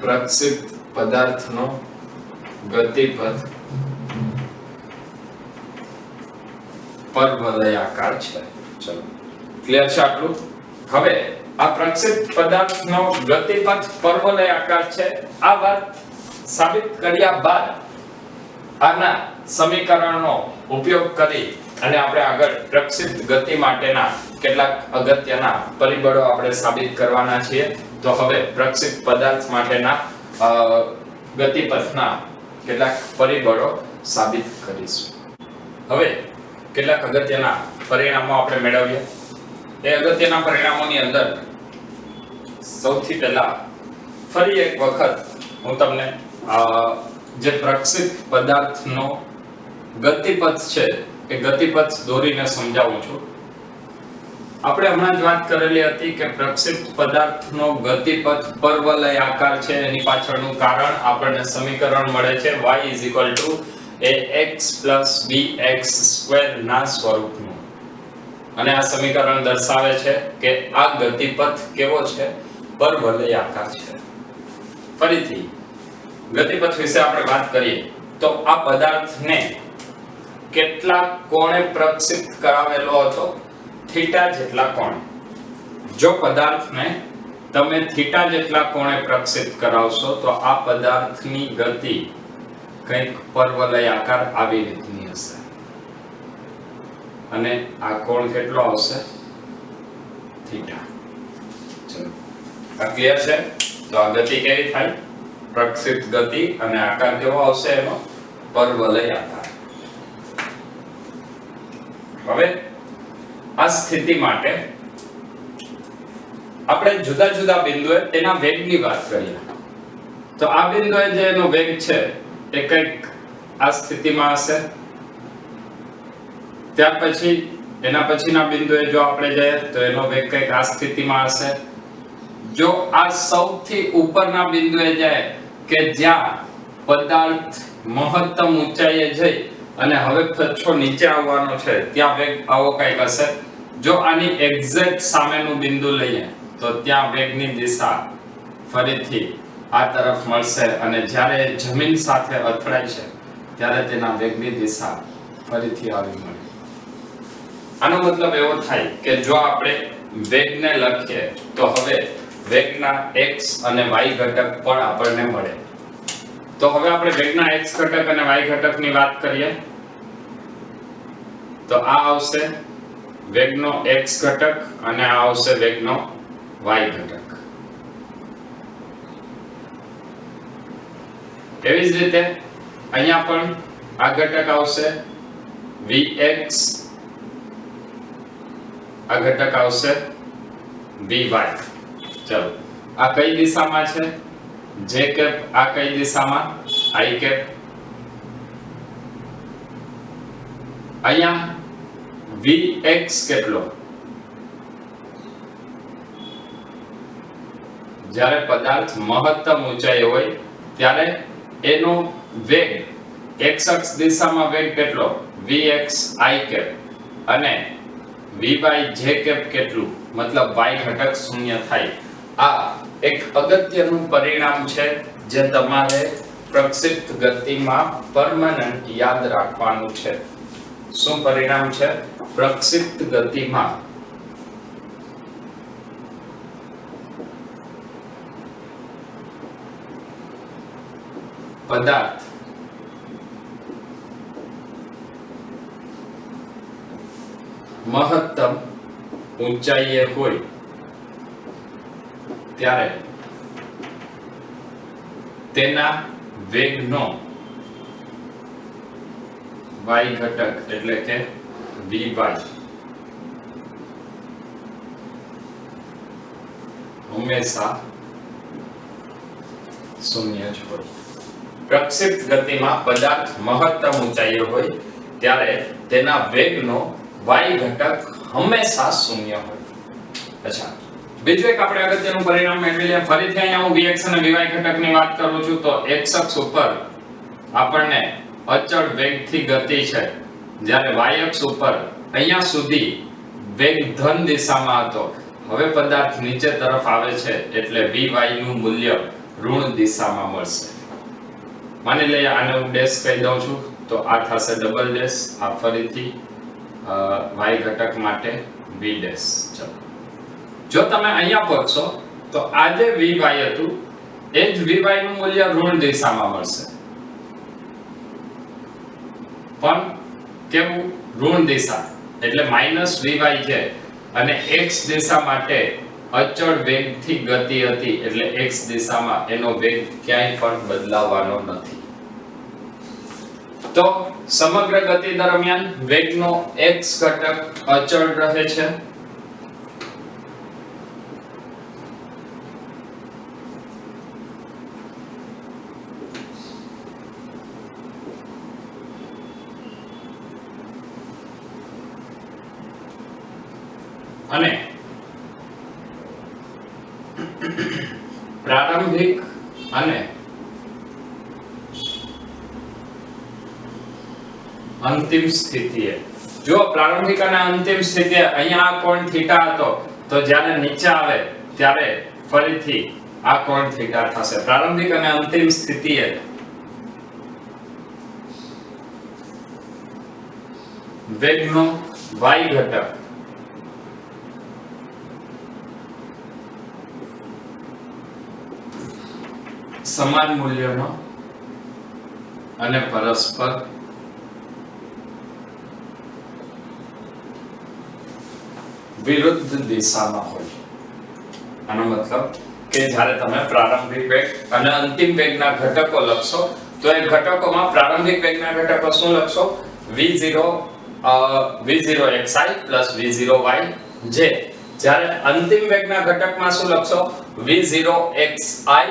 પ્રક્ષિપ્ત પદાર્થનો ગતિપથ પરવલયાકાર છે. ચલો, ક્લિયર છે આટલું? હવે આ પ્રક્ષિપ્ત પદાર્થનો ગતિપથ પરવલયાકાર છે, આ વાત સાબિત કર્યા બાદ આના સમીકરણનો ઉપયોગ કરી અને આપણે આગળ પ્રક્ષિપ્ત ગતિ માટેના કેટલાક અગત્યના પરિબળો આપણે સાબિત કરવાના છીએ. તો હવે પ્રક્ષિપ્ત પદાર્થ માટેના ગતિપથના કેટલાક પરિબળો સાબિત કરીશું. હવે કેટલાક અગત્યના પરિણામો આપણે મેળવીએ. એ અગત્યના પરિણામોની અંદર સૌથી પહેલા ફરી એક વખત હું તમને જે પ્રક્ષિપ્ત પદાર્થનો ગતિપથ છે એ ગતિપથ દોરીને સમજાવું છું. આપણે હમણાં જ વાત કરેલી હતી કે પ્રક્ષિપ્ત પદાર્થનો ગતિપથ પરવલયાકાર છે. એની પાછળનું કારણ આપણને સમીકરણ મળે છે y = ax + bx સ્ક્વેર ના સ્વરૂપનું. અને આ સમીકરણ દર્શાવે છે કે આ ગતિપથ કેવો છે? પરવલયાકાર છે. ફરીથી ગતિપથ વિશે આપણે વાત કરીએ તો આ પદાર્થને કેટલા કોણે પ્રક્ષિપ્ત કરાવેલો હતો? થીટા જેટલા કોણ. જો પદાર્થને તમે થીટા જેટલા કોણે પ્રક્ષિપ્ત કરાવશો તો આ પદાર્થની ગતિ કંઈક પરવલયાકાર આવી રીતની હશે. અને આ કોણ કેટલો આવશે? થીટા. ચલો, આ ક્લિયર છે? તો આ ગતિ કેવી થાય? પ્રક્ષિપ્ત ગતિ. અને આકાર કેવો આવશે એનો? પરવલયાકાર. હવે આ સ્થિતિ માટે આપણે જુદા જુદા બિંદુએ તેના વેગની વાત કરીએ. તો આ બિંદુએ જે એનો વેગ છે એ કંઈક આ સ્થિતિમાં હશે. ત્યાર પછી એના પછીના બિંદુએ જો આપણે જઈએ તો એનો વેગ કંઈક આ સ્થિતિમાં હશે. જો આ સૌથી ઉપરના બિંદુએ જાય કે જ્યાં પદાર્થ મહત્તમ ઊંચાઈએ જઈ અને હવે પાછો નીચે આવવાનો છે, ત્યાં વેગ આવો કંઈક હશે. જો આની એક્ઝેક્ટ સામેનું બિંદુ લઈએ તો ત્યાં વેગની દિશા ફરીથી આ તરફ મળશે અને જ્યારે જમીન સાથે અથડાય છે ત્યારે તેના વેગની દિશા ફરીથી આવી મળે. આનો મતલબ એવો થાય કે જો આપણે વેગને લખીએ તો હવે વેગના x અને y ઘટક પણ આપણને મળે. તો હવે આપણે વેગના x ઘટક અને y ઘટકની વાત કરીએ તો આ આવશે વેગનો x ઘટક અને આ આવશે વેગનો y ઘટક. એવી જ રીતે અહીંયા પણ આ ઘટક આવશે vx, આ ઘટક આવશે vy. ચલો, આ કઈ દિશામાં છે? j cap. આ કઈ દિશામાં? i cap. અહીંયા vx કેટલો? જ્યારે પદાર્થ મહત્તમ ઊંચાઈ હોય ત્યારે એનો વેગ x અક્ષ દિશામાં વેગ કેટલો? vx i cap. અને vy j કેપ કેટલું? મતલબ y ઘટક 0 થાય. આ એક અગત્યનું પરિણામ છે જે તમારે પ્રક્ષિપ્ત ગતિમાં પરમાનન્ટ યાદ રાખવાનું છે. શું પરિણામ છે? પ્રક્ષિપ્ત ગતિમાં પદાર્થ મહત્તમ ઊંચાઈએ હોય ત્યારે તેના વેગનો y ઘટક એટલે કે vy હંમેશા શૂન્ય જ હોય. પ્રક્ષેપ ગતિમાં પદાર્થ મહત્તમ ઊંચાઈએ હોય ત્યારે તેના વેગનો y ઘટક હંમેશા શૂન્ય હોય. અચ્છા, બીજું એક આપણે અગત્યનું પરિણામ મેળવી લઈએ. ફરીથી અહીંયા હું vx અને vy ઘટકની વાત કરું છું તો x અક્ષ ઉપર આપણને અચળ વેગથી ગતિ છે, જ્યારે y અક્ષ ઉપર અહીંયા સુધી વેગ ધન દિશામાં હતો. હવે પદાર્થ નીચે તરફ આવે છે એટલે vy નું મૂલ્ય ઋણ દિશામાં મળશે. માની લઈએ આને હું ડેશ કહી દઉં છું તો આ થશે ડબલ ડેશ, આ ફરીથી y ઘટક માટે v ડેશ. ચલો, જો તમે અહીંયા પહોંચશો તો આ જે vy હતું એ જ vy નું મૂલ્ય ઋણ દિશામાં મળશે. પણ કેવું? ઋણ દિશા એટલે -vy છે અને x દિશા માટે અચળ વેગથી ગતિ હતી એટલે x દિશામાં એનો વેગ ક્યાંય પણ બદલાવાનો નથી. તો સમગ્ર ગતિ દરમિયાન વેગનો x ઘટક અચળ રહે છે. અને પ્રારંભિક અને અંતિમ સ્થિતિએ, જો પ્રારંભિક અને અંતિમ સ્થિતિએ અહીંયા આ કોણ થીટા હતો તો જ્યારે નીચે આવે ત્યારે ફરીથી આ કોણ થીટા થશે. પ્રારંભિક અને અંતિમ સ્થિતિએ વેગનો y ઘટક સમાન મૂલ્યનો અને પરસ્પર વિરુદ્ધ દિશામાં હોય. આનો મતલબ કે જ્યારે તમે પ્રારંભિક વેગ અને અંતિમ વેગના ઘટકો લખશો તો એ ઘટકોમાં પ્રારંભિક વેગના ઘટકો શું લખશો? v0 v0xi v0y, જે જ્યારે અંતિમ વેગના ઘટકમાં શું લખશો? v0xi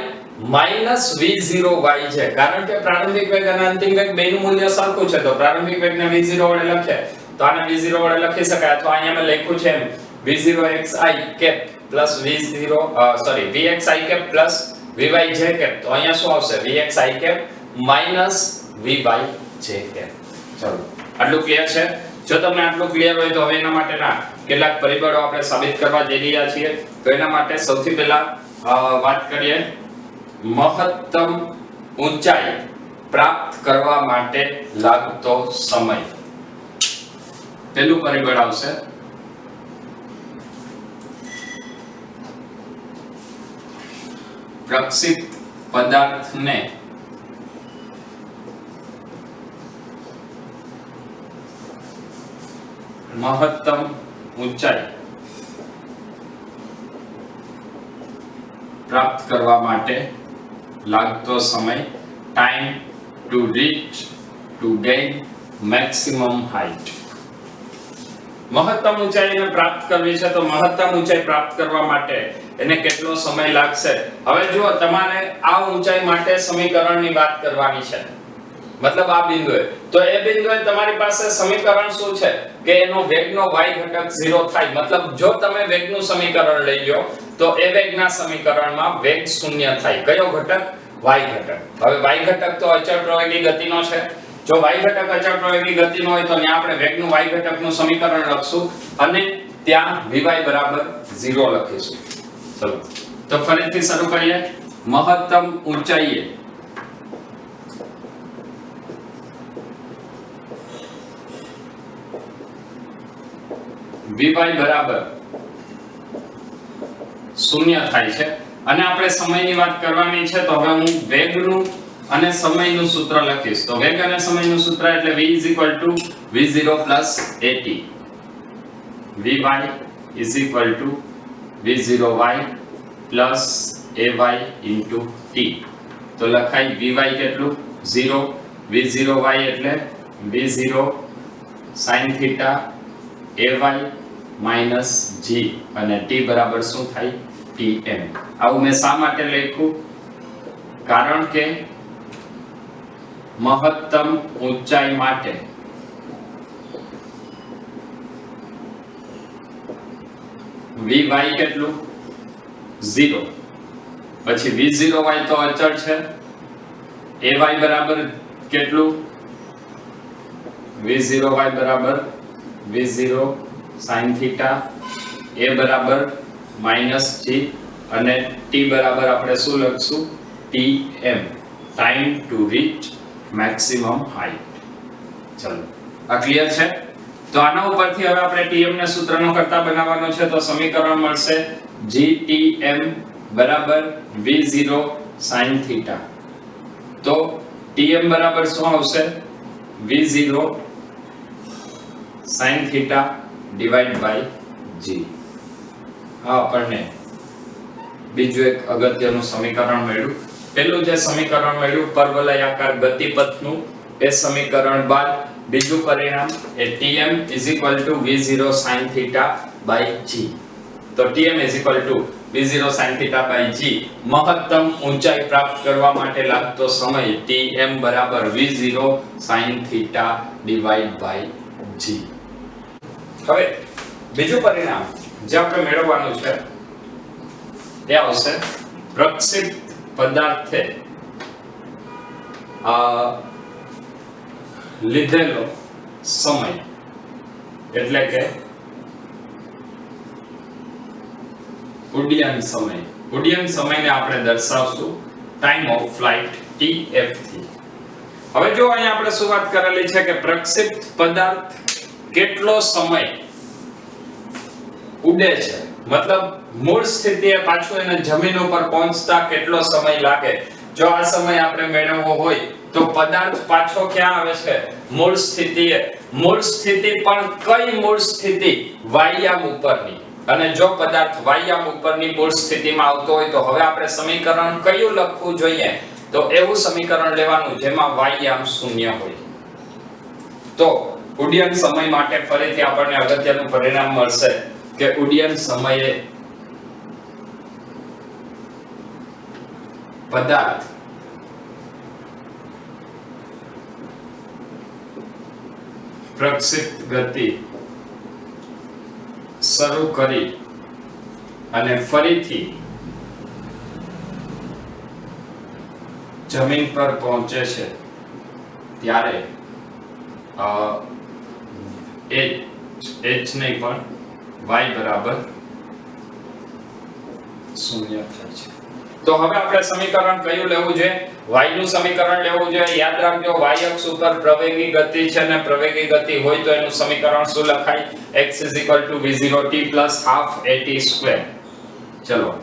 v0y છે. કારણ કે પ્રારંભિક વેગ અને અંતિમ વેગ બેનું મૂલ્ય સરખું છે તો પ્રારંભિક વેગને v0 વડે લખે તો આને v0 વડે લખી શકાય. અથવા અહીંયા મેં લખ્યું છે એમ v0xi cap plus v0 sorry vxi cap plus vyj cap, તો અહીંયા શું આવશે? vxi cap minus vyj cap. ચલો, આટલું ક્લિયર છે? જો તમને આટલું ક્લિયર હોય તો હવે એના માટેના કેટલાક પરિબળો આપણે સાબિત કરવા જઈ રહ્યા છીએ. તો એના માટે સૌથી પહેલા વાત કરીએ મહત્તમ ઊંચાઈ પ્રાપ્ત કરવા માટે લાગતો સમય. પહેલું પરિબળ આવશે પ્રક્ષિપ્ત પદાર્થને મહત્તમ ઊંચાઈ પ્રાપ્ત કરવા માટે લાગતો સમય. Time to reach two gain maximum height. મહત્તમ ઊંચાઈને પ્રાપ્ત કરવી છે તો મહત્તમ ઊંચાઈ પ્રાપ્ત કરવા માટે એને કેટલો સમય લાગશે? હવે જુઓ, તમારે આ ઊંચાઈ માટે સમીકરણની વાત કરવાની છે, મતલબ આ બિંદુએ. તો એ બિંદુએ તમારી પાસે સમીકરણ શું છે કે એનો વેગનો y ઘટક 0 થાય. મતલબ જો તમે વેગનું સમીકરણ લઈ લો તો એ વેગના સમીકરણમાં વેગ શૂન્ય થાય. કયો ઘટક? y ઘટક. હવે y ઘટક તો અચળ પ્રવેગી ગતિનો છે. જો y ઘટક અચળ પ્રવેગી ગતિનો હોય તો ત્યાં આપણે વેગનું y ઘટકનું સમીકરણ લખશું અને ત્યાં vy બરાબર 0 લખીશું. ચલો, તો ફરીથી શરૂ કરીએ. મહત્તમ ઊંચાઈએ vy બરાબર 0 થાય છે અને આપણે સમયની વાત કરવાની છે તો હવે હું વેગનું અને સમયનું સૂત્ર લખીશ તો વેગ અને સમયનું સૂત્ર એટલે v v0 at vy v0y ay into t તો લખાય vy કેટલું 0 v0y એટલે v0 sin theta ay minus g અને t બરાબર શું થાય tm આવું મેં શા માટે લખ્યું કારણ કે મહત્તમ ઊંચાઈ માટે vy કેટલું 0 પછી v0y તો અચળ છે ay બરાબર કેટલું v0y બરાબર v0 sin theta a બરાબર -g અને t બરાબર આપણે શું લખશું tm time to reach maximum height ચલો આ ક્લિયર છે તો આના ઉપરથી હવે આપણે tm ને સૂત્રનો કરતા બનાવવાનો છે તો સમીકરણ મળશે gtm બરાબર v0 sin theta તો tm બરાબર શું આવશે v0 sin theta divided by g આ આપણને બીજું એક અગત્યનું સમીકરણ મળ્યું પહેલું જે સમીકરણ મળ્યું પરવલયાકાર ગતિપથનું એ સમીકરણ બાદ બીજું પરિણામ એ tm v0 sin theta by g તો tm v0 sin theta by g મહત્તમ ઊંચાઈ પ્રાપ્ત કરવા માટે લાગતો સમય tm બરાબર v0 sin theta divided by g હવે બીજું પરિણામ જે આપણે મેળવવાનું છે એ આવશે પ્રક્ષેપિત પદાર્થે લીધેલો સમય એટલે કે ઉડ્ડયન સમયને આપણે દર્શાવશું ટાઈમ ઓફ ફ્લાઇટ tf થી હવે જો અહીંયા આપણે શું વાત કરેલી છે કે પ્રક્ષેપિત પદાર્થ કેટલો સમય ઉડે છે મતલબ મૂળ સ્થિતિએ પાછું એને જમીન ઉપર પહોંચતા કેટલો સમય લાગે જો આ સમય આપણે મેળવવો હોય તો પદાર્થ પાછો ક્યાં આવે છે મૂળ સ્થિતિએ મૂળ સ્થિતિ પણ કઈ મૂળ સ્થિતિ વાયયામ ઉપરની અને જો પદાર્થ વાયયામ ઉપરની મૂળ સ્થિતિમાં આવતો હોય તો હવે આપણે સમીકરણ કયું લખવું જોઈએ તો એવું સમીકરણ લેવાનું જેમાં વાયયામ શૂન્ય હોય તો ઉડ્ડયન સમય માટે ફરીથી આપણને અગત્યનું પરિણામ મળશે કે ઉડ્ડયન સમયે પદાર્થ પ્રક્ષેપિત ગતિ શરૂ કરી અને ફરીથી જમીન પર પહોંચે છે ત્યારે h નહીં પણ y બરાબર 0 થાય છે તો હવે આપણે સમીકરણ કયું લેવું છે y નું સમીકરણ લેવું જોઈએ યાદ રાખજો y અક્ષ ઉપર પ્રવેગી ગતિ છે અને પ્રવેગી ગતિ હોય તો એનું સમીકરણ શું લખાય x v0t ½ at². ચલો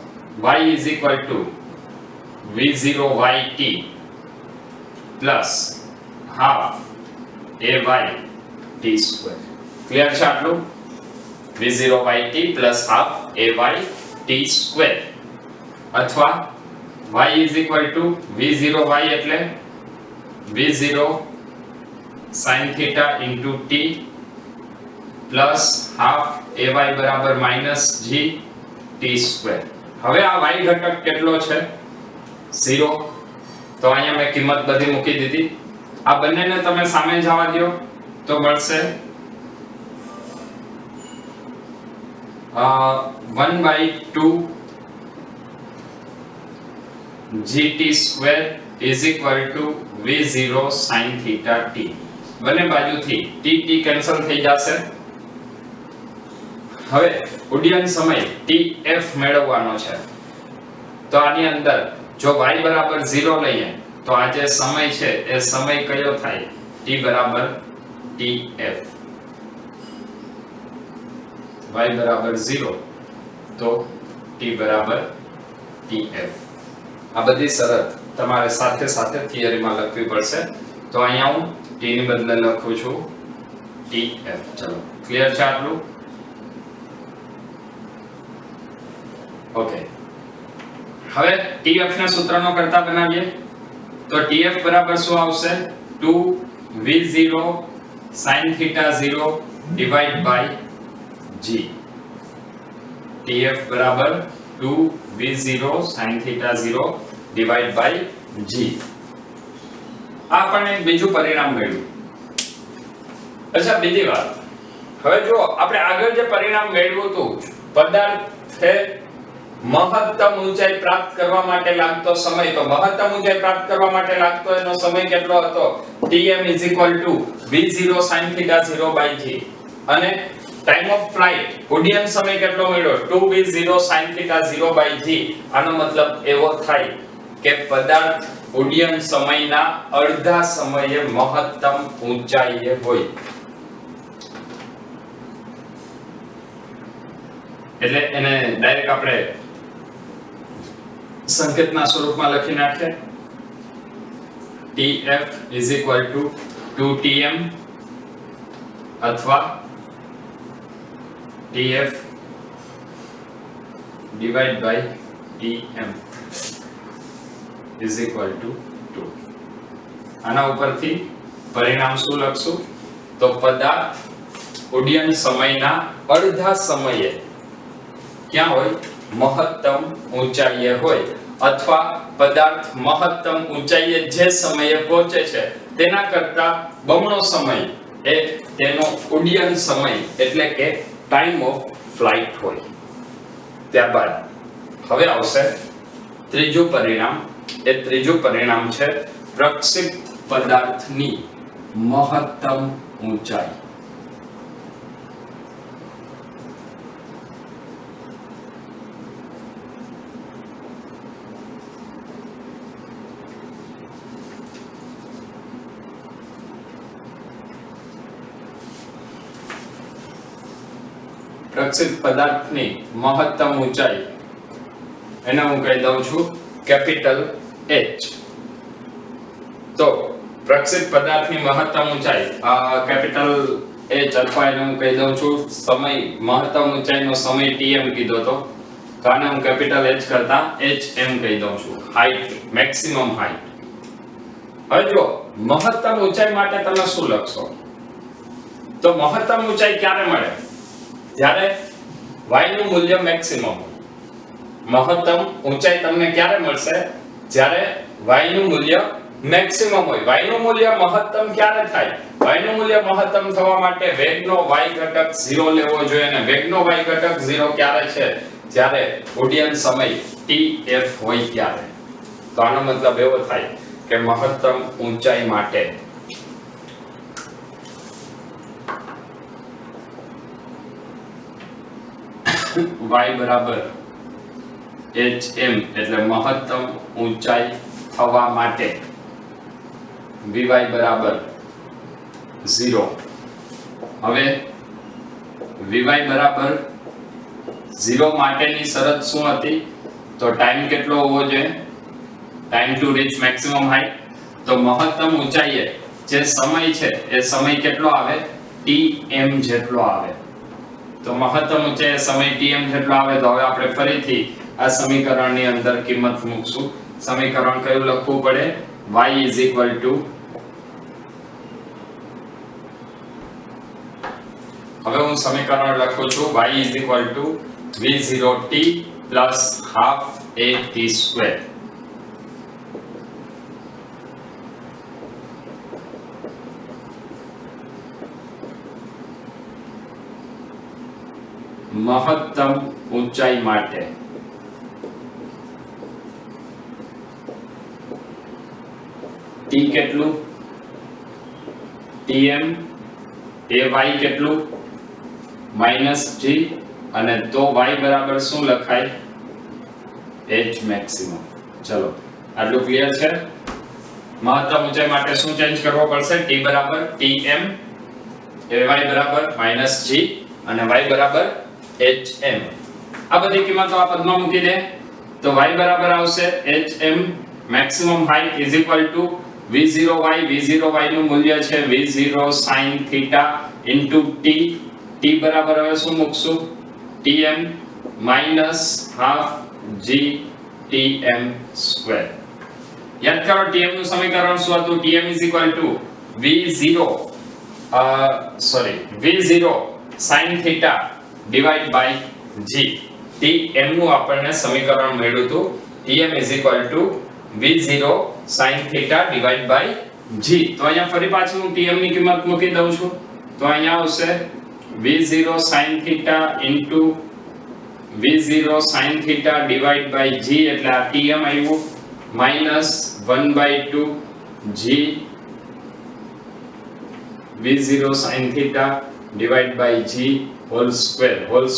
y v0yt ½ ayt². ક્લિયર છે આટલું v0yt ½ ayt² અથવા y v0y એટલે v0 sin theta into t plus half ay બરાબર -g t². હવે આ y ઘટક કેટલો છે 0 તો અહીંયા મેં કિંમત બધી મૂકી દીધી આ બંનેને તમે સામે જવા દો તો મળશે 1/2 gt² v0 sin theta t બંને બાજુથી t કેન્સલ થઈ જશે હવે ઉડ્ડયન સમય tf મેળવવાનો છે તો આની અંદર જો y બરાબર 0 લઈએ તો આ જે સમય છે એ સમય કયો થાય t બરાબર tf y બરાબર 0 તો t બરાબર tf આ બધી શરત તમારે સાથે સાથે થિયરીમાં લખવી પડશે. તો અહીંયા હું t ની બદલે લખું છું tf. ચલો ક્લિયર છે આટલું? ઓકે, હવે tf ના સૂત્રનો કરતા બનાવીએ. તો tf બરાબર શું આવશે? 2v0 sin theta 0 divide by g. tf બરાબર 2v0 sin theta 0 divide by g. આ આપણને એક બીજું પરિણામ મળ્યું. અચ્છા, બીજી વાત, હવે જો આપણે આગળ જે પરિણામ મેળવ્યું હતું, પદાર્થે મહત્તમ ઊંચાઈ પ્રાપ્ત કરવા માટે લાગતો સમય, તો મહત્તમ ઊંચાઈ પ્રાપ્ત કરવા માટે લાગતો એનો સમય કેટલો હતો? tm v0 sin theta 0 by g. અને ટાઈમ ઓફ ફ્લાઇટ, ઉડ્ડયન સમય કેટલો મળ્યો? 2v0 sin theta 0 by g. આનો મતલબ એવો થાય કે પદાર્થ ઉડ્ડયન સમયના અડધા સમયે મહત્તમ ઊંચાઈએ હોય. એટલે એને ડાયરેક્ટ આપણે સંકેતના સ્વરૂપમાં લખી નાખીએ. tf 2tm અથવા tf divide by tm is equal to 2. આના ઉપરથી પરિણામ શું લખશું? તો પદાર્થ ઉડ્ડયન સમયના અડધા સમયે ક્યાં હોય? મહત્તમ ઊંચાઈએ હોય, અથવા પદાર્થ મહત્તમ ઊંચાઈએ જે સમયે પહોંચે છે તેના કરતા બમણો સમય એ તેનો ઉડ્ડયન સમય એટલે કે ટાઈમ ઓફ ફ્લાઇટ હોય. ત્યારબાદ હવે આવશે ત્રીજું પરિણામ. એ ત્રીજું પરિણામ છે પ્રક્ષેપિત પદાર્થની મહત્તમ ઊંચાઈ. પ્રક્ષેપિત પદાર્થની મહત્તમ ઊંચાઈ એને હું કહી દઉં છું કેપિટલ H. તો પ્રક્ષેપિત પદાર્થની મહત્તમ ઊંચાઈ કેપિટલ H, અથવા એને હું કહી દઉં છું સમય, મહત્તમ ઊંચાઈનો સમય tm કીધો તો આને હું કેપિટલ H કરતા hm કહી દઉં છું. Height, maximum height. હવે જો મહત્તમ ઊંચાઈ માટે તમે શું લખશો? તો મહત્તમ ઊંચાઈ ક્યારે મળે? જ્યારે y નું મૂલ્ય મેક્સિમમ હોય. મહત્તમ ઊંચાઈ તમને ક્યારે મળશે? જ્યારે y નું મૂલ્ય મેક્સિમમ હોય. y નું મૂલ્ય મહત્તમ ક્યારે થાય? y નું મૂલ્ય મહત્તમ થવા માટે વેગનો y ઘટક 0 લેવો જોઈએ, અને વેગનો y ઘટક 0 ક્યારે છે? જ્યારે ઉડ્ડયન સમય tf હોય ત્યારે. તો આનો મતલબ એવો થાય કે મહત્તમ ઊંચાઈ માટે y બરાબર hm, એટલે મહત્તમ ઊંચાઈ થવા માટે vy બરાબર 0. હવે vy બરાબર 0 માટેની શરત શું હતી? તો ટાઈમ કેટલો હોવો જોઈએ? Time to reach maximum height. તો મહત્તમ ઊંચાઈએ જે સમય છે એ સમય કેટલો આવે? tm જેટલો આવે. તો મહત્તમ ઊંચાઈએ સમય tm જેટલો આવે. તો હવે આપણે ફરીથી આ સમીકરણની અંદર કિંમત મૂકશું. સમીકરણ કયું લખવું પડે? y is equal to, હવે હું સમીકરણ લખું છું y is equal to v0t plus half at square. મહત્તમ ઊંચાઈ માટે t કેટલું? tm એ y કેટલું? -g. અને તો y બરાબર શું લખાય? h maximum. ચલો આટલું ક્લિયર છે? મહત્તમ ઊંચાઈ માટે શું ચેન્જ કરવો પડશે? t બરાબર tm, y બરાબર -g અને y બરાબર hm. આ બધી કિંમતો આ પદમાં મૂકી દે તો y બરાબર આવશે hm maximum height is equal to v0y. v0y નું મૂલ્ય છે v0 sin theta into t. t બરાબર હવે શું મૂકશું? tm minus half g tm square. યાદ કરો tm નું સમીકરણ શું હતું? tm is equal to v0 sin theta divide by g. tm નું આપણને સમીકરણ મળ્યું હતું tm is equal to v0 sin theta divide by g. તો અહીંયા ફરી પાછું હું tm ની કિંમત મૂકી દઉં છું. તો અહીંયા આવશે v0 sin theta into v0 sin theta divide by g એટલે આ tm આવ્યું minus 1/2 g v0 sin theta divide by g whole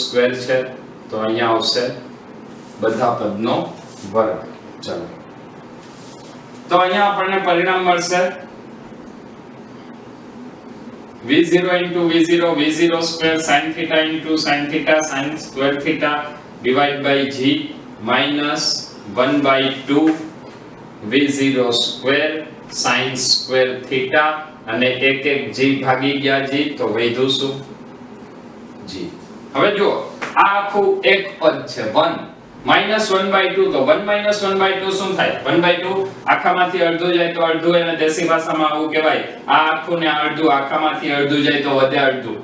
square છે. તો અહીંયા આવશે બધા પદનો વર્ગ. ચલો તો અહીંયા આપણને પરિણામ મળશે v0 into v0 square sin theta into sin square theta divide by g minus 1/2 v0 square sin square theta અને એક g ભાગી ગયા g તો વધ્યું શું? g. હવે જો આ આખું એક પદ છે 1 minus 1/2 તો 1 minus 1/2 શું થાય? 1/2 આખામાંથી અડધું જાય તો અડધું, એને દેશી ભાષામાં આવું કહેવાય આ આખું ને અડધું, આખામાંથી અડધું જાય તો વધે અડધું,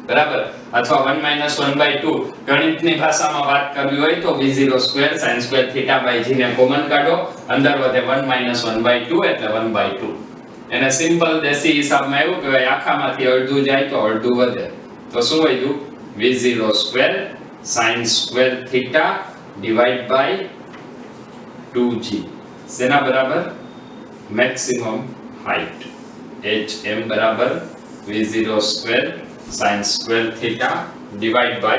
બરાબર? અથવા 1 minus 1/2 ગણિતની ભાષામાં વાત કરવી હોય તો v0 square sin square theta by g ને કોમન કાઢો, અંદર વધે 1 minus 1/2 એટલે 1/2. એને સિમ્પલ દેશી હિસાબમાં એવું કહેવાય આખામાંથી અડધું જાય તો અડધું વધે. તો શું વધ્યું? v0 square sin square theta divide by 2g. સેના બરાબર? maximum height. hm બરાબર v0 square sin square theta divide by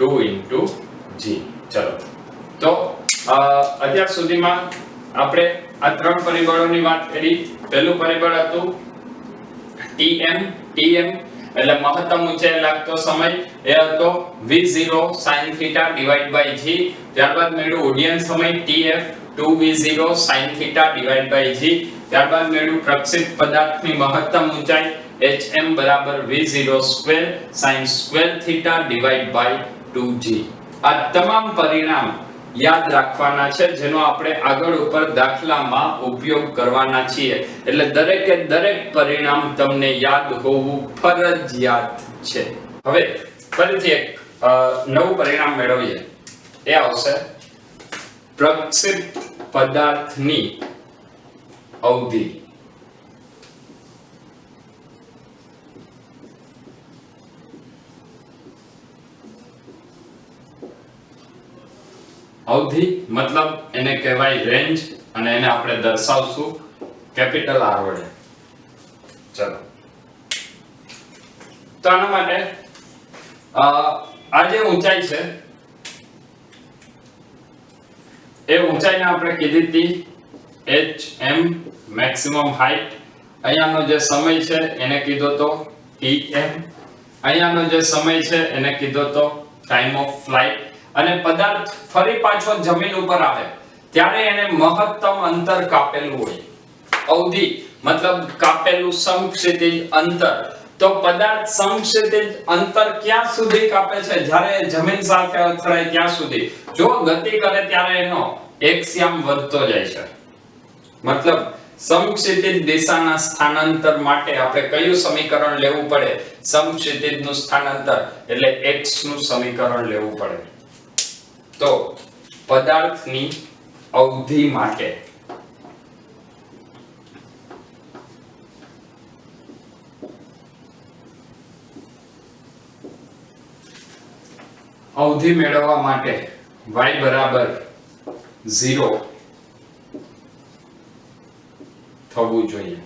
2 into g. ચલો તો અત્યાર સુધીમાં આપણે આ ત્રણ પરિબળોની વાત કરી. પહેલું પરિબળ હતું tm એટલે મહત્તમ ઊંચાઈ લાગતો સમય, એ હતો v0 sin theta divide by g. ત્યારબાદ મેળવ્યું ઉડ્ડયન સમય tf 2v0 sin theta divide by g. ત્યારબાદ મેળવ્યું પ્રક્ષેપ પદાર્થની મહત્તમ ઊંચાઈ hm બરાબર v0 square sin square theta divide by 2g. આ તમામ પરિણામ યાદ રાખવાના છે, જેનો આપણે આગળ ઉપર દાખલામાં ઉપયોગ કરવાના છીએ. એટલે દરેકે દરેક પરિણામ તમને યાદ હોવું ફરજિયાત છે. હવે ફરીથી એક નવું પરિણામ મેળવીએ. એ આવશે પ્રક્ષેપ પદાર્થની અવધિ. અવધિ મતલબ એને કહેવાય રેન્જ, અને એને આપણે દર્શાવશું કેપિટલ R વડે. ચલો તો આના માટે આ જે ઊંચાઈ છે એ ઊંચાઈને આપણે કીધી હતી hm મેક્સિમમ હાઈટ. અહીંયાનો જે સમય છે એને કીધો તો tm. અહીંયાનો જે સમય છે એને કીધો તો ટાઈમ ઓફ ફ્લાઇટ. અને પદાર્થ ફરી પાછો જમીન ઉપર આવે ત્યારે એને મહત્તમ અંતર કાપેલું હોય. અવધિ મતલબ કાપેલું સમક્ષિતિજ અંતર. તો પદાર્થ સમક્ષિતિજ અંતર ક્યાં સુધી કાપે છે? જ્યારે જમીન સાથે અથડાય ત્યાં સુધી. જો ગતિ કરે ત્યારે એનો એક્સિયમ વધતો જાય છે. મતલબ સમક્ષિતિજ દિશાના સ્થાનાંતર માટે આપણે કયું સમીકરણ લેવું પડે? સમક્ષિતિજનું સ્થાનાંતર એટલે x નું સમીકરણ લેવું પડે. તો પદાર્થની અવધિ માટે અવધિ મેળવવા માટે y બરાબર 0 થવું જોઈએ.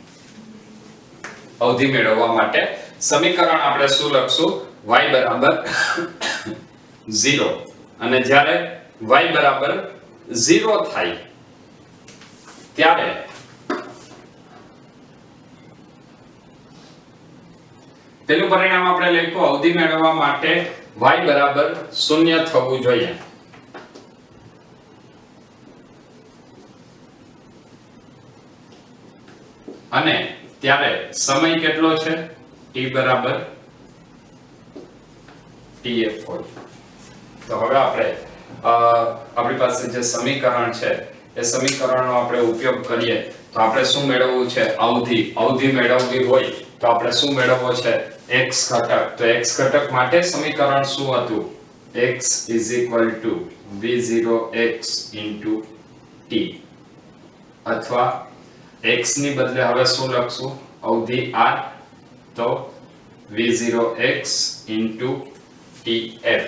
અવધિ મેળવવા માટે સમીકરણ આપણે શું લખશું? y બરાબર 0. અને જ્યારે y બરાબર 0 થાય ત્યારે તેનું પરિણામ આપણે લખ્યું અવધિ મેળવવા માટે y બરાબર 0 થવું જોઈએ. અને ત્યારે સમય કેટલો છે t બરાબર tf હોય. તો હવે આપણે આપણી પાસે જે સમીકરણ છે એ સમીકરણનો આપણે ઉપયોગ કરીએ તો આપણે શું મેળવવું છે અવધિ મેળવવી હોય તો આપણે શું મેળવવો છે x ઘટક. તો x ઘટક માટે સમીકરણ શું હતું x v0x t અથવા x ની બદલે હવે શું લખશું અવધિ r તો v0x tf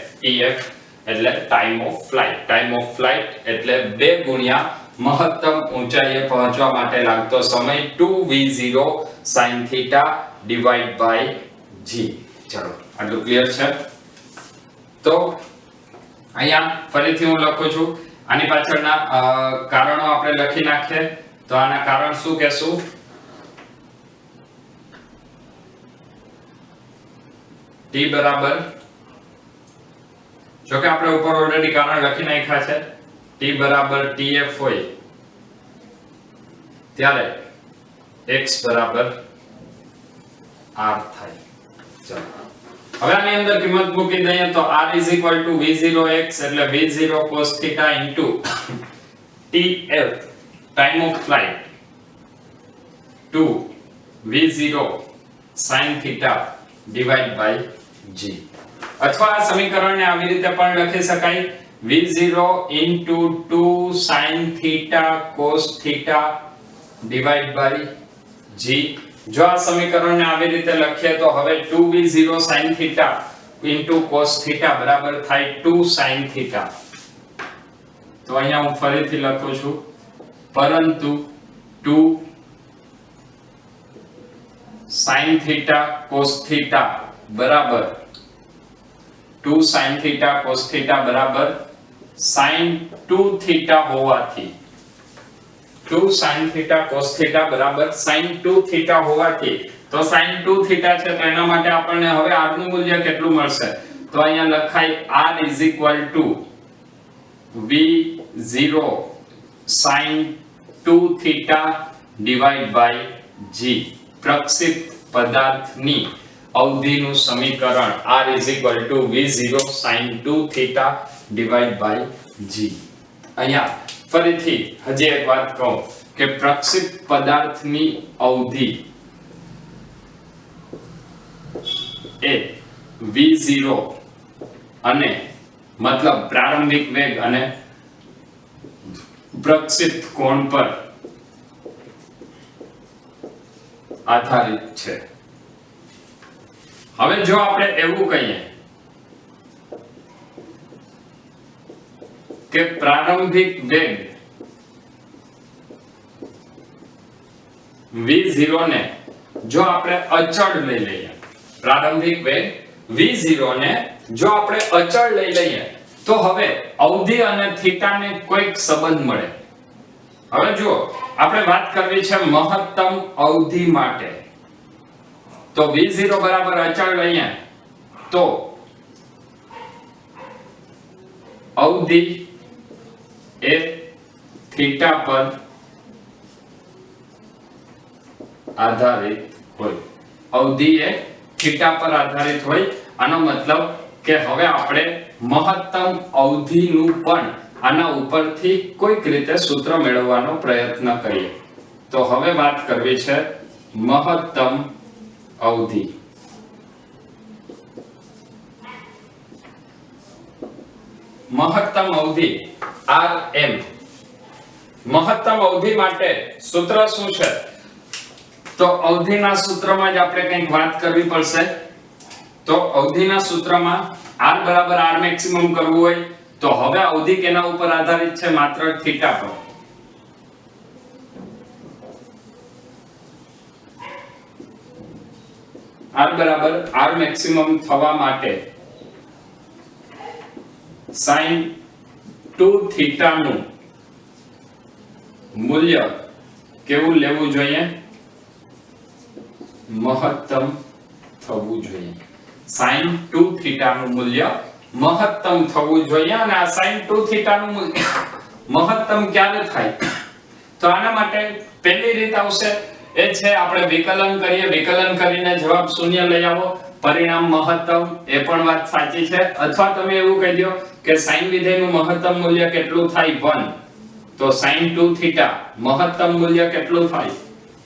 એટલે ટાઈમ ઓફ ફ્લાઇટ એટલે 2 ગુણ્યા મહત્તમ ઊંચાઈએ પહોંચવા માટે લાગતો સમય 2v0 sin theta divided by g. ચલો આટલું ક્લિયર છે. તો અહીંયા ફરીથી હું લખું છું આની પાછળના કારણો આપણે લખી નાખીએ. તો આના કારણ શું કહેશું t બરાબર જો કે આપણે ઉપર ઓલરેડી કારણ લખી નાખ્યા છે t બરાબર tf હોય ત્યારે x બરાબર r થાય. ચલો હવે આની અંદર કિંમત મૂકી દઈએ તો r v0x એટલે v0 cos theta tf time of flight to v0 sin theta divided by g. અથવા આ સમીકરણને આવી રીતે પણ લખી શકાય v0 2 sin theta cos theta divided by g. જો આ સમીકરણને આવી રીતે લખીએ તો હવે 2v0 sin theta cos theta બરાબર થાય 2 sin theta. તો અહીંયા હું ફરીથી લખું છું પરંતુ 2 sin theta cos theta બરાબર 2 sin theta cos theta બરાબર sin 2 theta હોવાથી 2 sin theta cos theta બરાબર sin 2 theta હોવાથી તો sin 2 theta છે તો એના માટે આપણને હવે r નું મૂલ્ય કેટલું મળશે તો અહીંયા લખાય r v0 sin 2 theta divided by g. પ્રક્ષિપ્ત પદાર્થની અવધિનું સમીકરણ r v0 sin 2 theta divided by g. અહીંયા ફરીથી હજી એક વાત કહું કે પ્રક્ષિપ્ત પદાર્થની અવધિ એ v0 અને મતલબ પ્રારંભિક વેગ અને પ્રક્ષિપ્ત કોણ પર આધારિત છે. હવે જો આપણે એવું કહીએ કે પ્રારંભિક વેગ v0 ને જો આપણે અચળ લઈ લઈએ પ્રારંભિક વેગ v0 ને જો આપણે અચળ લઈ લઈએ તો હવે અવધિ અને થીટા ને કોઈક સંબંધ મળે. હવે જો આપણે વાત કરવી છે મહત્તમ અવધિ માટે તો v0 બરાબર અચળ લઈએ તો અવધિ એ થીટા પર આધારિત હોય. અવધિ એ થીટા પર આધારિત હોય. આનો મતલબ કે હવે આપણે મહત્તમ અવધિનું પણ આના ઉપરથી કોઈક રીતે સૂત્ર મેળવવાનો પ્રયત્ન કરીએ. તો હવે વાત કરવી છે મહત્તમ અવધિ. મહત્તમ અવધિ rm. મહત્તમ અવધિ માટે સૂત્ર શું છે તો અવધિના સૂત્રમાં જ આપણે કંઈક વાત કરવી પડશે. તો અવધિના સૂત્રમાં r બરાબર r મેક્સિમમ કરવું હોય તો હવે અવધિ કેના ઉપર આધારિત છે માત્ર થીટા પર. r બરાબર r મેક્સિમમ થવા માટે sin 2 થીટા નું મૂલ્ય કેવું લેવું જોઈએ મહત્તમ થવું જોઈએ. sin 2 થીટા નું મૂલ્ય મહત્તમ થવું જોઈએ અને આ sin 2 થીટા નું મૂલ્ય મહત્તમ ક્યારે થાય તો આના માટે પહેલી રીત આવશે એ છે આપણે વિકલન કરીએ, વિકલન કરીને જવાબ શૂન્ય લઈ આવો, પરિણામ મહત્તમ, એ પણ વાત સાચી છે. અથવા તમે એવું કહી દો કે sin વિધેયનું મહત્તમ મૂલ્ય કેટલું થાય 1, તો sin 2 થીટા મહત્તમ મૂલ્ય કેટલું થાય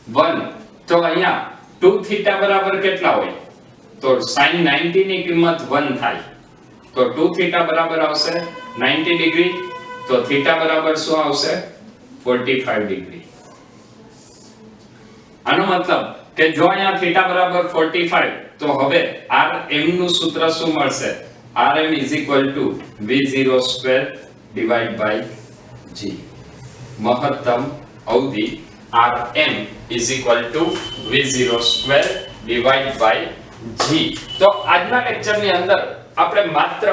1, તો અહીંયા 2 થીટા બરાબર કેટલા હોય, તો sin 90 ની કિંમત 1 થાય, તો 2 થીટા બરાબર આવશે 90 ડિગ્રી, તો થીટા બરાબર શું આવશે 45 ડિગ્રી. આનો મતલબ કે જો અહીંયા થીટા બરાબર 45, તો હવે rm નું સૂત્ર શું મળશે, rm v0² / g. મહત્તમ અવધિ rm v0² / g. તો આજના લેક્ચરની અંદર આપણે માત્ર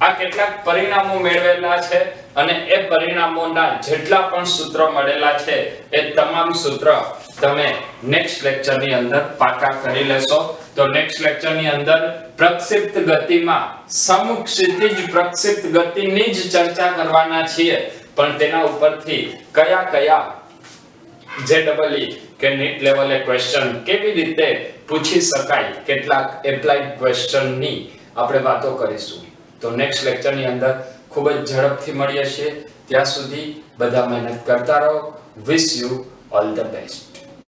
આ કેટલાક પરિણામો મેળવેલા છે અને એ પરિણામોના જેટલા પણ સૂત્ર મળેલા છે એ તમામ સૂત્ર તમે નેક્સ્ટ લેક્ચરની અંદર પાકા કરી લેશો. તો નેક્સ્ટ લેક્ચરની અંદર પ્રક્ષિપ્ત ગતિમાં સમક્ષિતિજ પ્રક્ષિપ્ત ગતિની જ ચર્ચા કરવાના છીએ, પણ તેના ઉપરથી કયા કયા JEE કે નીટ લેવલે ક્વેશ્ચન કેવી રીતે પૂછી શકાય, કેટલાક એપ્લાઇડ ક્વેશ્ચનની આપણે વાતો કરીશું. તો નેક્સ્ટ લેક્ચરની અંદર ખૂબ જ ઝડપથી મળીએ છીએ. ત્યાં સુધી બધા મહેનત કરતા રહો. Wish you all the best.